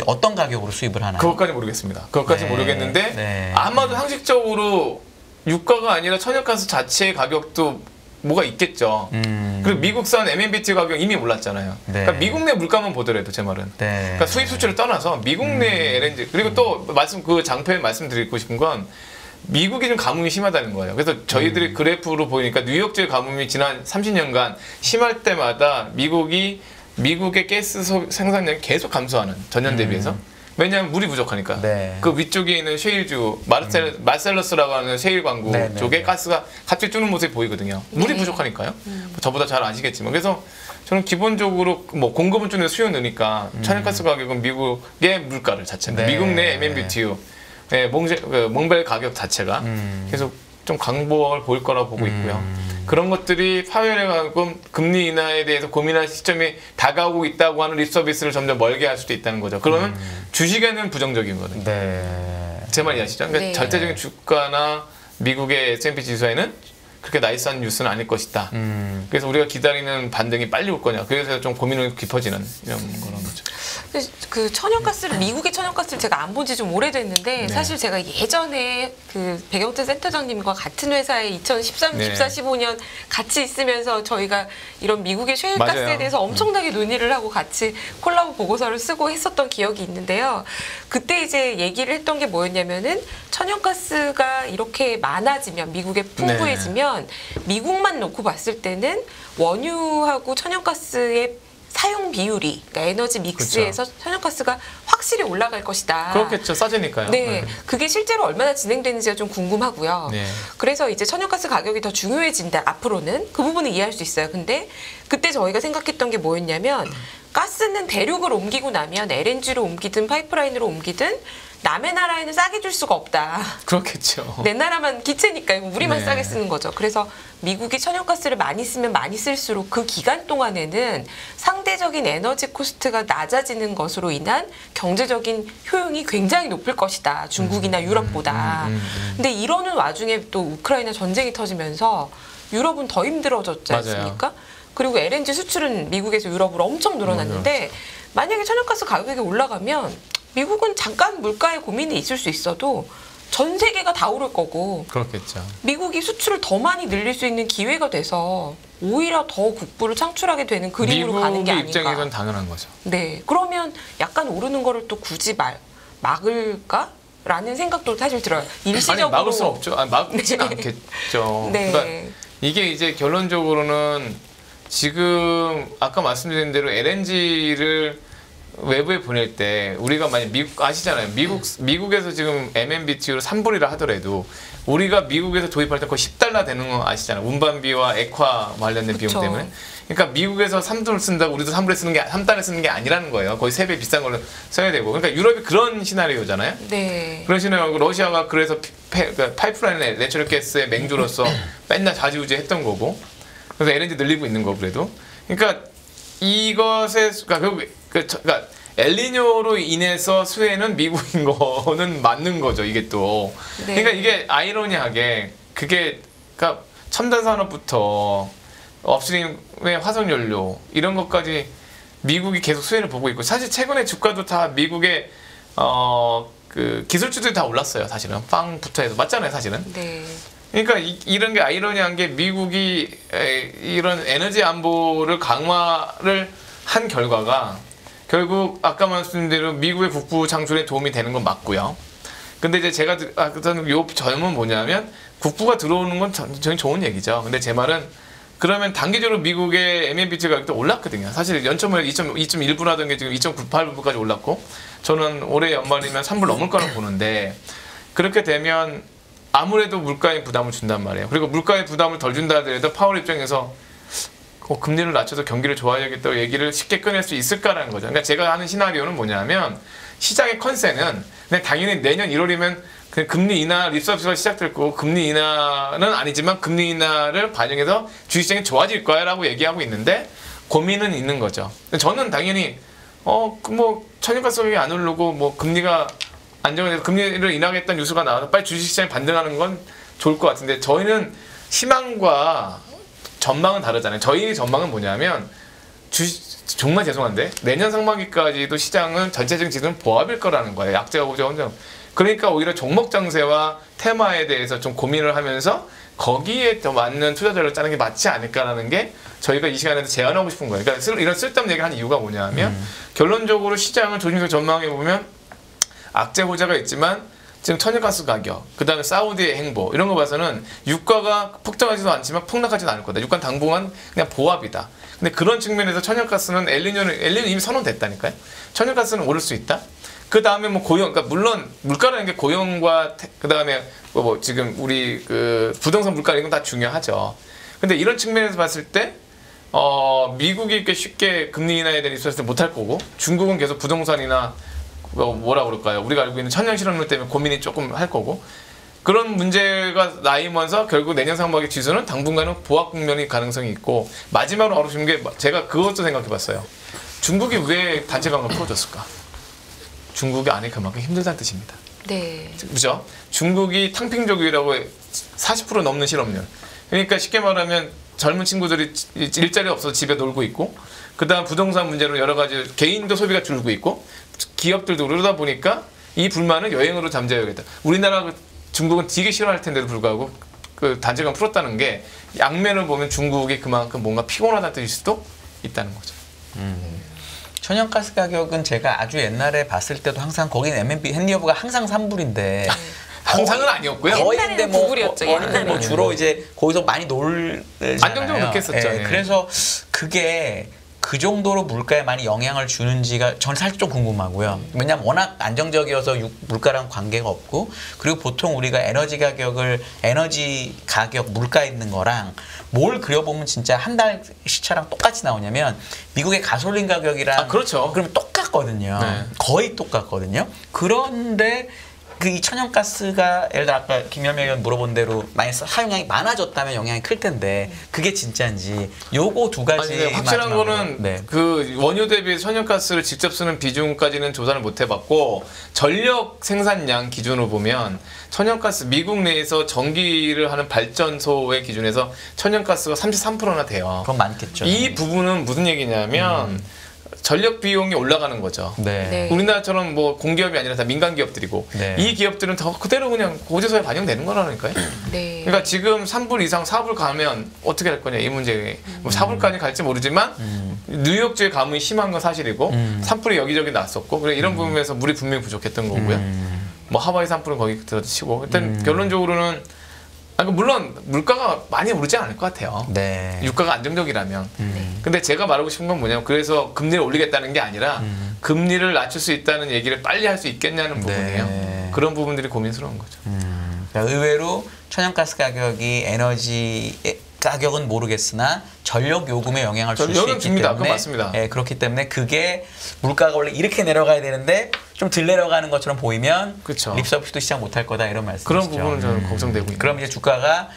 Speaker 3: 어떤 가격으로 수입을 하나요?
Speaker 2: 그것까지 모르겠습니다. 그것까지 모르겠는데 아마도 상식적으로 유가가 아니라 천연가스 자체의 가격도 뭐가 있겠죠. 그리고 미국산 MMBTU 가격 이미 올랐잖아요. 그러니까 미국 내 물가만 보더라도 제 말은. 그러니까 수입 수출을 떠나서 미국 내 LNG 그리고 또 장표에 말씀드리고 싶은 건 미국이 좀 가뭄이 심하다는 거예요. 그래서 저희들이 그래프로 보니까 뉴욕주의 가뭄이 지난 30년간 심할 때마다 미국의 가스 생산량이 계속 감소하는 전년 대비해서. 왜냐하면 물이 부족하니까. 그 위쪽에 있는 셰일주 마셀러스라고 하는 셰일 광구 쪽에 가스가 갑자기 뜨는 모습이 보이거든요. 물이 부족하니까요. 저보다 잘 아시겠지만. 그래서 저는 기본적으로 뭐 공급은 줄는데 수요 느니까 천연가스 가격은 미국의 물가를 자체는 미국 내 MMBTU 몽벨 가격 자체가 계속 좀 강보를 보일 거라고 보고 있고요. 그런 것들이 파웰에 가고 금리 인하에 대해서 고민할 시점이 다가오고 있다고 하는 립서비스를 점점 멀게 할 수도 있다는 거죠. 그러면 주식에는 부정적인 거거든요. 제 말 이해하시죠? 그러니까 절대적인 주가나 미국의 S&P 지수에는 그렇게 나이스한 뉴스는 아닐 것이다. 그래서 우리가 기다리는 반등이 빨리 올 거냐. 그래서 좀 고민이 깊어지는 이런 거란 거죠.
Speaker 1: 그 천연가스를 미국의 천연가스를 제가 안 본 지 좀 오래됐는데 사실 제가 예전에 그 백영태 센터장님과 같은 회사에 2013, 14, 15년 같이 있으면서 저희가 이런 미국의 셰일가스에 대해서 엄청나게 논의를 하고 같이 콜라보 보고서를 쓰고 했었던 기억이 있는데요. 그때 이제 얘기를 했던 게 뭐였냐면은 천연가스가 이렇게 많아지면 미국에 풍부해지면 미국만 놓고 봤을 때는 원유하고 천연가스의 사용 비율이, 그러니까 에너지 믹스에서 천연가스가 확실히 올라갈 것이다.
Speaker 2: 그렇겠죠. 싸지니까요.
Speaker 1: 그게 실제로 얼마나 진행되는지가 좀 궁금하고요. 그래서 이제 천연가스 가격이 더 중요해진다. 앞으로는 그 부분은 이해할 수 있어요. 근데 그때 저희가 생각했던 게 뭐였냐면 가스는 대륙을 옮기고 나면 LNG로 옮기든 파이프라인으로 옮기든 남의 나라에는 싸게 줄 수가 없다.
Speaker 2: 그렇겠죠.
Speaker 1: 내 나라만 기체니까 우리만 싸게 쓰는 거죠. 그래서 미국이 천연가스를 많이 쓰면 많이 쓸수록 그 기간 동안에는 상대적인 에너지 코스트가 낮아지는 것으로 인한 경제적인 효용이 굉장히 높을 것이다. 중국이나 유럽보다. 근데 이러는 와중에 또 우크라이나 전쟁이 터지면서 유럽은 더 힘들어졌지 않습니까? 그리고 LNG 수출은 미국에서 유럽으로 엄청 늘어났는데 만약에 천연가스 가격이 올라가면 미국은 잠깐 물가에 고민이 있을 수 있어도 전 세계가 다 오를 거고
Speaker 2: 그렇겠죠.
Speaker 1: 미국이 수출을 더 많이 늘릴 수 있는 기회가 돼서 오히려 더 국부를 창출하게 되는 그림으로 가는 게 아닌가.
Speaker 2: 미국 입장에서는 당연한 거죠.
Speaker 1: 그러면 약간 오르는 거를 또 굳이 막을까? 라는 생각도 사실 들어요. 일시적으로.
Speaker 2: 막을 수 없죠. 막지는 않겠죠. 그러니까 이게 이제 결론적으로는 지금 아까 말씀드린 대로 LNG를 외부에 보낼 때 우리가 만약 미국 아시잖아요. 미국에서 지금 MMBTU로 3불이라 하더라도 우리가 미국에서 도입할 때 거의 $10 되는 거 아시잖아요. 운반비와 액화 관련된 비용 때문에. 그러니까 미국에서 3불 쓴다고 우리도 3달에 쓰는 게 아니라는 거예요. 거의 3배 비싼 걸로 써야 되고. 그러니까 유럽이 그런 시나리오잖아요. 그런 시나리오고 러시아가 그래서 파이프라인에 내추럴 가스의 맹주로서 맨날 좌지우지 했던 거고. 그래서 에너지 늘리고 있는 거 그래도. 그러니까 이것에 그러니까 엘니뇨로 인해서 수해는 미국인 거는 맞는 거죠. 이게 또.
Speaker 1: 네.
Speaker 2: 그러니까 이게 아이러니하게 그게 그러니까 첨단 산업부터 업스트림의 화석 연료 이런 것까지 미국이 계속 수혜를 보고 있고 사실 최근에 주가도 다 미국의 그 기술주들이 다 올랐어요. 사실은 빵부터 해서 맞잖아요. 사실은.
Speaker 1: 네.
Speaker 2: 그러니까 이런 게 아이러니한 게 미국이 이런 에너지 안보를 강화를 한 결과가 결국 아까 말씀드린 대로 미국의 국부 창출에 도움이 되는 건 맞고요. 근데 이제 제가 저는 요 점은 뭐냐면 국부가 들어오는 건 저는 좋은 얘기죠. 근데 제 말은 그러면 단기적으로 미국의 M&BT 가격도 올랐거든요. 사실 연초에 2.1불 하던 게 지금 2.98불까지 올랐고 저는 올해 연말이면 3불 넘을 거라고 보는데 그렇게 되면 아무래도 물가에 부담을 준단 말이에요. 그리고 물가에 부담을 덜 준다 하더라도 파월 입장에서 금리를 낮춰서 경기를 좋아야겠다고 얘기를 쉽게 꺼낼 수 있을까라는 거죠. 그러니까 제가 하는 시나리오는 뭐냐면 시장의 컨센은 그냥 당연히 내년 1월이면 그 금리 인하 립서비스가 시작될 거고 금리 인하는 아니지만 금리 인하를 반영해서 주식시장이 좋아질 거야 라고 얘기하고 있는데 고민은 있는 거죠. 저는 당연히 뭐 천연가스 가격이 안 오르고 뭐 금리가 안정돼서 금리를 인하하겠다는 뉴스가 나와서 빨리 주식시장이 반등하는 건 좋을 것 같은데 저희는 희망과 전망은 다르잖아요. 저희 전망은 뭐냐면 정말 죄송한데 내년 상반기까지도 시장은 전체적인 지수는 보합일 거라는 거예요. 약재가 고정. 그러니까 오히려 종목 장세와 테마에 대해서 좀 고민을 하면서 거기에 더 맞는 투자자를 짜는 게 맞지 않을까라는 게 저희가 이 시간에도 제안하고 싶은 거예요. 그러니까 이런 쓸데없는 얘기를 하는 이유가 뭐냐면 결론적으로 시장을 조심해서 전망해 보면 악재 호재가 있지만 지금 천연가스 가격, 그 다음에 사우디의 행보 이런 거 봐서는 유가가 폭등하지도 않지만 폭락하지도 않을 거다. 유가는 당분간 그냥 보합이다. 근데 그런 측면에서 천연가스는 엘니뇨는 이미 선언됐다니까요. 천연가스는 오를 수 있다. 그 다음에 뭐 고용, 그러니까 물론 물가라는 게 고용과 그 다음에 뭐 지금 우리 그 부동산 물가 이런 건 다 중요하죠. 근데 이런 측면에서 봤을 때 미국이 이렇게 쉽게 금리 인하에 대한 리소스를 못할 거고 중국은 계속 부동산이나 뭐라 그럴까요? 우리가 알고 있는 천연 실업률 때문에 고민이 조금 할 거고 그런 문제가 나이면서 결국 내년 상반기 지수는 당분간은 보합 국면이 가능성이 있고 마지막으로 어려운 게 제가 그것도 생각해봤어요. 중국이 왜 단체 관광 풀어줬을까? 중국이 안에 그만큼 힘들다는 뜻입니다.
Speaker 1: 네.
Speaker 2: 그죠? 중국이 탕핑족이라고 40% 넘는 실업률. 그러니까 쉽게 말하면 젊은 친구들이 일자리 없어서 집에 놀고 있고 그다음 부동산 문제로 여러 가지 개인도 소비가 줄고 있고 기업들도 그러다 보니까 이 불만을 여행으로 잠재워야겠다. 우리나라 중국은 되게 싫어할 텐데도 불구하고 그 단체관 풀었다는 게 양면을 보면 중국이 그만큼 뭔가 피곤하다는 뜻일 수도 있다는 거죠.
Speaker 3: 천연가스 가격은 제가 아주 옛날에 봤을 때도 항상 거기는 M&B 헨리어브가 항상 3불인데
Speaker 2: 항상은 아니었고요.
Speaker 3: 거의인데 뭐,
Speaker 1: 구불이었죠,
Speaker 3: 뭐 주로 이제 거기서 많이 놀잖아요.
Speaker 2: 안정적으로 느꼈었죠.
Speaker 3: 예, 그래서 그게 그 정도로 물가에 많이 영향을 주는지가 저는 사실 좀 궁금하고요. 왜냐하면 워낙 안정적이어서 물가랑 관계가 없고 그리고 보통 우리가 에너지 가격 물가 있는 거랑 뭘 그려보면 진짜 한 달 시차랑 똑같이 나오냐면 미국의 가솔린 가격이랑
Speaker 2: 그렇죠.
Speaker 3: 그럼 똑같거든요.
Speaker 2: 네.
Speaker 3: 거의 똑같거든요. 그런데 그 이 천연가스가 예를 들어 아까 김현명 의원 물어본 대로 만약 사용량이 많아졌다면 영향이 클 텐데 그게 진짜인지 요거 두 가지
Speaker 2: 확실한 거는
Speaker 3: 네.
Speaker 2: 그 원유 대비 천연가스를 직접 쓰는 비중까지는 조사를 못 해봤고 전력 생산량 기준으로 보면 천연가스 미국 내에서 전기를 하는 발전소의 기준에서 천연가스가 33%나 돼요.
Speaker 3: 그건 많겠죠.
Speaker 2: 이 부분은 무슨 얘기냐면 전력 비용이 올라가는 거죠.
Speaker 3: 네.
Speaker 1: 네.
Speaker 2: 우리나라처럼 뭐 공기업이 아니라 다 민간 기업들이고
Speaker 3: 네.
Speaker 2: 이 기업들은 더 그대로 그냥 고지서에 반영되는 거라니까요.
Speaker 1: 네.
Speaker 2: 그러니까 지금 3불 이상 4불 가면 어떻게 할 거냐 이 문제. 뭐 4불까지 갈지 모르지만 뉴욕주의 가뭄이 심한 건 사실이고 3불이 여기저기 났었고 그래 이런 부분에서 물이 분명히 부족했던 거고요. 뭐 하와이 3불은 거기 들어치고 일단 결론적으로는 물론 물가가 많이 오르지 않을 것 같아요.
Speaker 3: 네.
Speaker 2: 유가가 안정적이라면. 근데 제가 말하고 싶은 건 뭐냐면 그래서 금리를 올리겠다는 게 아니라 금리를 낮출 수 있다는 얘기를 빨리 할 수 있겠냐는 부분이에요.
Speaker 3: 네.
Speaker 2: 그런 부분들이 고민스러운 거죠.
Speaker 3: 그러니까 의외로 천연가스 가격이 에너지 가격은 모르겠으나 전력 요금에 영향을 줄 수 있기
Speaker 2: 줍니다.
Speaker 3: 때문에
Speaker 2: 그건 맞습니다.
Speaker 3: 예, 그렇기 때문에 그게 물가가 원래 이렇게 내려가야 되는데 좀 덜 내려가는 것처럼 보이면
Speaker 2: 그쵸.
Speaker 3: 립서비스도 시작 못할 거다 이런 말씀이시죠.
Speaker 2: 그런 부분은 저는 걱정되고 있는
Speaker 3: 그럼 이제 주가가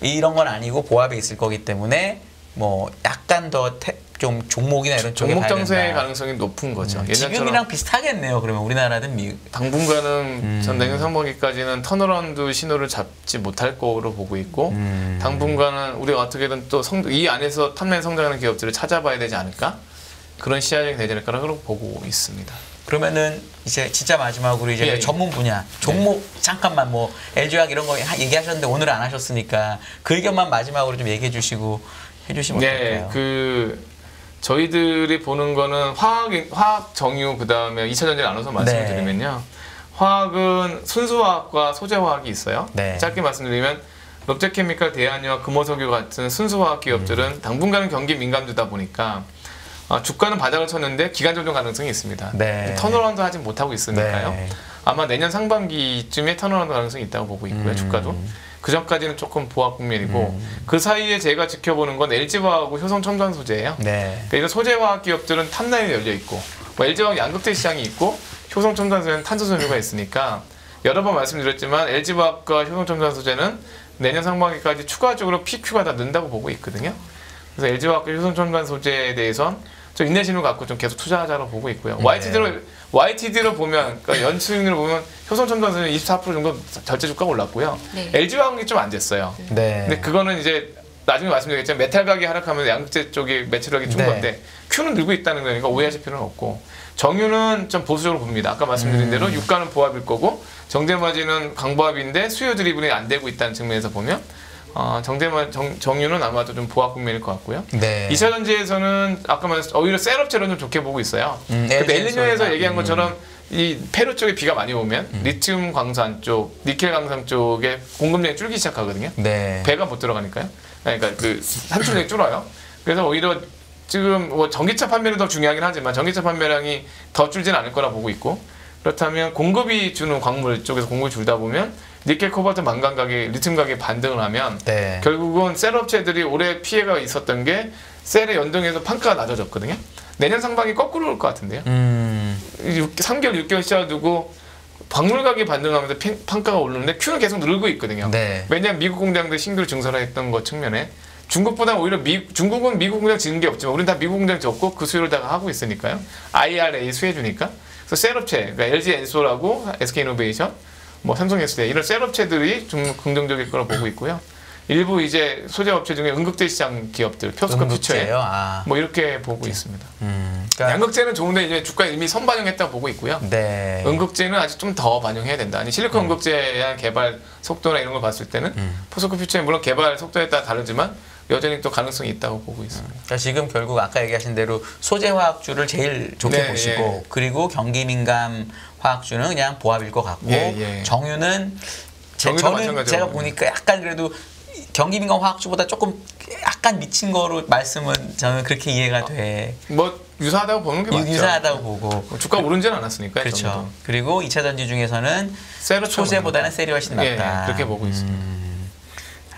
Speaker 3: 이런 건 아니고 보합에 있을 거기 때문에 뭐 약간 더 좀 종목이나 이런 쪽에
Speaker 2: 종목
Speaker 3: 가야
Speaker 2: 정세의
Speaker 3: 된다.
Speaker 2: 가능성이 높은 거죠.
Speaker 3: 지금이랑 비슷하겠네요. 그러면 우리나라든 미국.
Speaker 2: 당분간은 전 내년 상반기까지는 턴어라운드 신호를 잡지 못할 거로 보고 있고 당분간은 우리가 어떻게든 또 이 안에서 탐내 성장하는 기업들을 찾아봐야 되지 않을까? 그런 시야적이 되지 않을까라고 보고 있습니다.
Speaker 3: 그러면은 이제 진짜 마지막으로 이제
Speaker 2: 예.
Speaker 3: 전문 분야 종목 잠깐만 뭐 LG화학 이런 거 얘기하셨는데 오늘 안 하셨으니까 그 의견만 마지막으로 좀 얘기해 주시고 해주시면 어떨까요?
Speaker 2: 저희들이 보는 거는 화학 정유 그다음에 2차전지 나눠서 말씀을 드리면요. 화학은 순수화학과 소재화학이 있어요. 짧게 말씀드리면 롯데케미칼, 대한유화, 금호석유 같은 순수화학 기업들은 당분간은 경기 민감주다 보니까 주가는 바닥을 쳤는데 기간 조정 가능성이 있습니다. 턴어라운드 하지 못하고 있으니까요. 아마 내년 상반기쯤에 턴어라운드 가능성이 있다고 보고 있고요. 주가도. 그 전까지는 조금 보합 국면이고 그 사이에 제가 지켜보는 건 LG화학하고 효성첨단소재예요. 그러니까 이런 소재화학 기업들은 탑라인에 열려 있고 뭐 LG화학 양극재 시장이 있고 효성첨단소재는 탄소섬유가 있으니까 여러 번 말씀드렸지만 LG화학과 효성첨단소재는 내년 상반기까지 추가적으로 PQ가 다 는다고 보고 있거든요. 그래서 LG화학과 효성첨단소재에 대해선 좀 인내심을 갖고 좀 계속 투자하자로 보고 있고요. YTD로 보면, 그러니까 연수익률을 보면 효성첨단소재는 24% 정도 절제 주가가 올랐고요. LG화학이 좀 안 됐어요. 근데 그거는 이제 나중에 말씀드리겠지만 메탈 가격이 하락하면 양극재 쪽에 매출력이 준 건데 Q는 늘고 있다는 거니까 오해하실 필요는 없고 정유는 좀 보수적으로 봅니다. 아까 말씀드린 대로 유가는 보합일 거고 정제마진은 강보합인데 수요 드리블이 안 되고 있다는 측면에서 보면 정유는 아마도 좀 보합 국면일 것 같고요. 2차 전지에서는 아까 말했듯이 오히려 셀업체로는 좀 좋게 보고 있어요. 엘니뇨에서 얘기한 것처럼 이 페루 쪽에 비가 많이 오면 리튬 광산 쪽, 니켈 광산 쪽에 공급량이 줄기 시작하거든요. 배가 못 들어가니까요. 그러니까 그 산출량이 줄어요. 그래서 오히려 지금 뭐 전기차 판매는 더 중요하긴 하지만 전기차 판매량이 더 줄지는 않을 거라 보고 있고 그렇다면 공급이 주는 광물 쪽에서 공급이 줄다 보면 니켈, 코발트, 망간 가격, 리튬 가격이 반등을 하면 결국은 셀업체들이 올해 피해가 있었던 게 셀에 연동해서 판가가 낮아졌거든요. 내년 상반기 거꾸로 올 것 같은데요. 3개월, 6개월 시작두고 광물 가격이 반등하면서 판가가 오르는데 Q는 계속 늘고 있거든요. 왜냐하면 미국 공장들 신규로 증설했던 것 측면에 중국보다 오히려 중국은 미국 공장 지은 게 없지만 우리는 다 미국 공장 졌고 그 수요를 다 하고 있으니까요. IRA 수혜주니까. 그래서 셀업체, 그러니까 LG 엔솔하고 SK이노베이션, 뭐 삼성 SDI 이런 셀업체들이 좀 긍정적일 거라 보고 있고요. 일부 이제 소재업체 중에 응급제 시장 기업들, 표스코 퓨처에 뭐 이렇게 보고 있습니다. 그러니까 양극재는 좋은데 이제 주가에 이미 선반영했다고 보고 있고요. 응급제는 아직 좀 더 반영해야 된다. 아니 실리콘 응급제의 개발 속도나 이런 걸 봤을 때는 포스코 퓨처에 물론 개발 속도에 따라 다르지만 여전히 또 가능성이 있다고 보고 있습니다.
Speaker 3: 그러니까 지금 결국 아까 얘기하신 대로 소재화학주를 제일 좋게 보시고 그리고 경기 민감 화학주는 그냥 보합일 것 같고 정유는 저는 제가 보니까 약간 그래도 경기 민감 화학주보다 조금 약간 미친 거로 말씀은 저는 그렇게 이해가 돼.
Speaker 2: 뭐 유사하다고 보는 게 맞죠.
Speaker 3: 유사하다고 보고
Speaker 2: 주가 오르지는 않았으니까.
Speaker 3: 그렇죠. 그리고 2차 전지 중에서는 소재보다는 셀이 훨씬 낫다.
Speaker 2: 그렇게 보고 있습니다.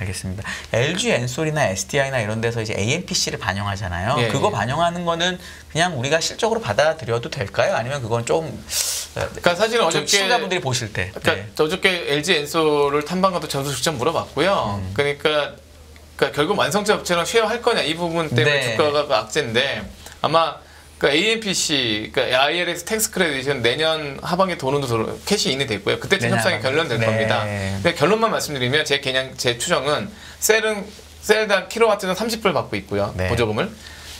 Speaker 3: 알겠습니다. LG 엔솔이나 SDI나 이런 데서 이제 AMPC를 반영하잖아요. 그거 반영하는 거는 그냥 우리가 실적으로 받아들여도 될까요? 아니면 그건 좀
Speaker 2: 그러니까 사실은 어저께
Speaker 3: 시청자분들이 보실 때
Speaker 2: 어저께 LG 엔솔을 탐방가도 전수 직접 물어봤고요. 그러니까 결국 완성차 업체랑 쉐어할 거냐 이 부분 때문에 주가가 악재인데 아마 AMPC, IRS 텍스 크레딧은 내년 하반기 돈으로 캐시 인이 됐고요. 그때쯤 협상이 결론될 겁니다. 근데 결론만 말씀드리면 제 추정은 셀당 킬로와트당 30불 받고 있고요. 보조금을.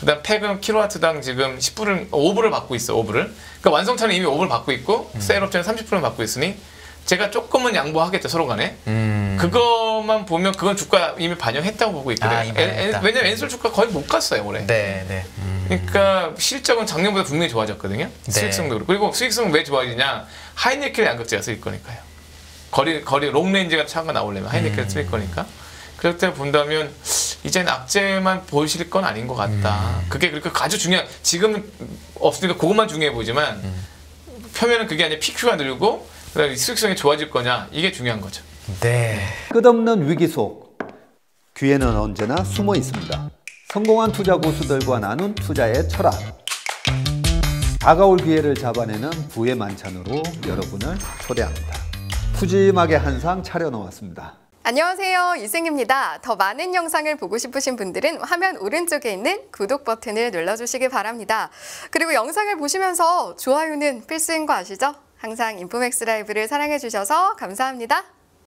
Speaker 2: 그다음 팩은 킬로와트당 지금 5불을 받고 있어. 5불을. 그러니까 완성차는 이미 5불 받고 있고 셀 업체는 30불을 받고 있으니 제가 조금은 양보하겠죠 서로 간에. 그것만 보면 그건 주가 이미 반영했다고 보고 있거든요. 왜냐면 엔솔 주가 거의 못 갔어요 올해. 그러니까 실적은 작년보다 분명히 좋아졌거든요. 수익성도 그렇고. 그리고 수익성은 왜 좋아지냐? 하이니켈 양극재가 쓰일 거니까요. 거리 롱레인지가 차가 나오려면 하이니켈 쓰일 거니까. 그럴 때 본다면 이제는 악재만 보실 건 아닌 것 같다. 그게 그렇게 아주 중요한 지금은 없으니까 그것만 중요해 보이지만 표면은 그게 아니라 PQ가 늘고 그다음에 수익성이 좋아질 거냐 이게 중요한 거죠.
Speaker 4: 끝없는 위기 속 기회는 언제나 숨어 있습니다. 성공한 투자 고수들과 나눈 투자의 철학. 다가올 기회를 잡아내는 부의 만찬으로 여러분을 초대합니다. 푸짐하게 한 상 차려놓았습니다.
Speaker 5: 안녕하세요. 이승입니다. 더 많은 영상을 보고 싶으신 분들은 화면 오른쪽에 있는 구독 버튼을 눌러주시기 바랍니다. 그리고 영상을 보시면서 좋아요는 필수인 거 아시죠? 항상 인포맥스 라이브를 사랑해주셔서 감사합니다.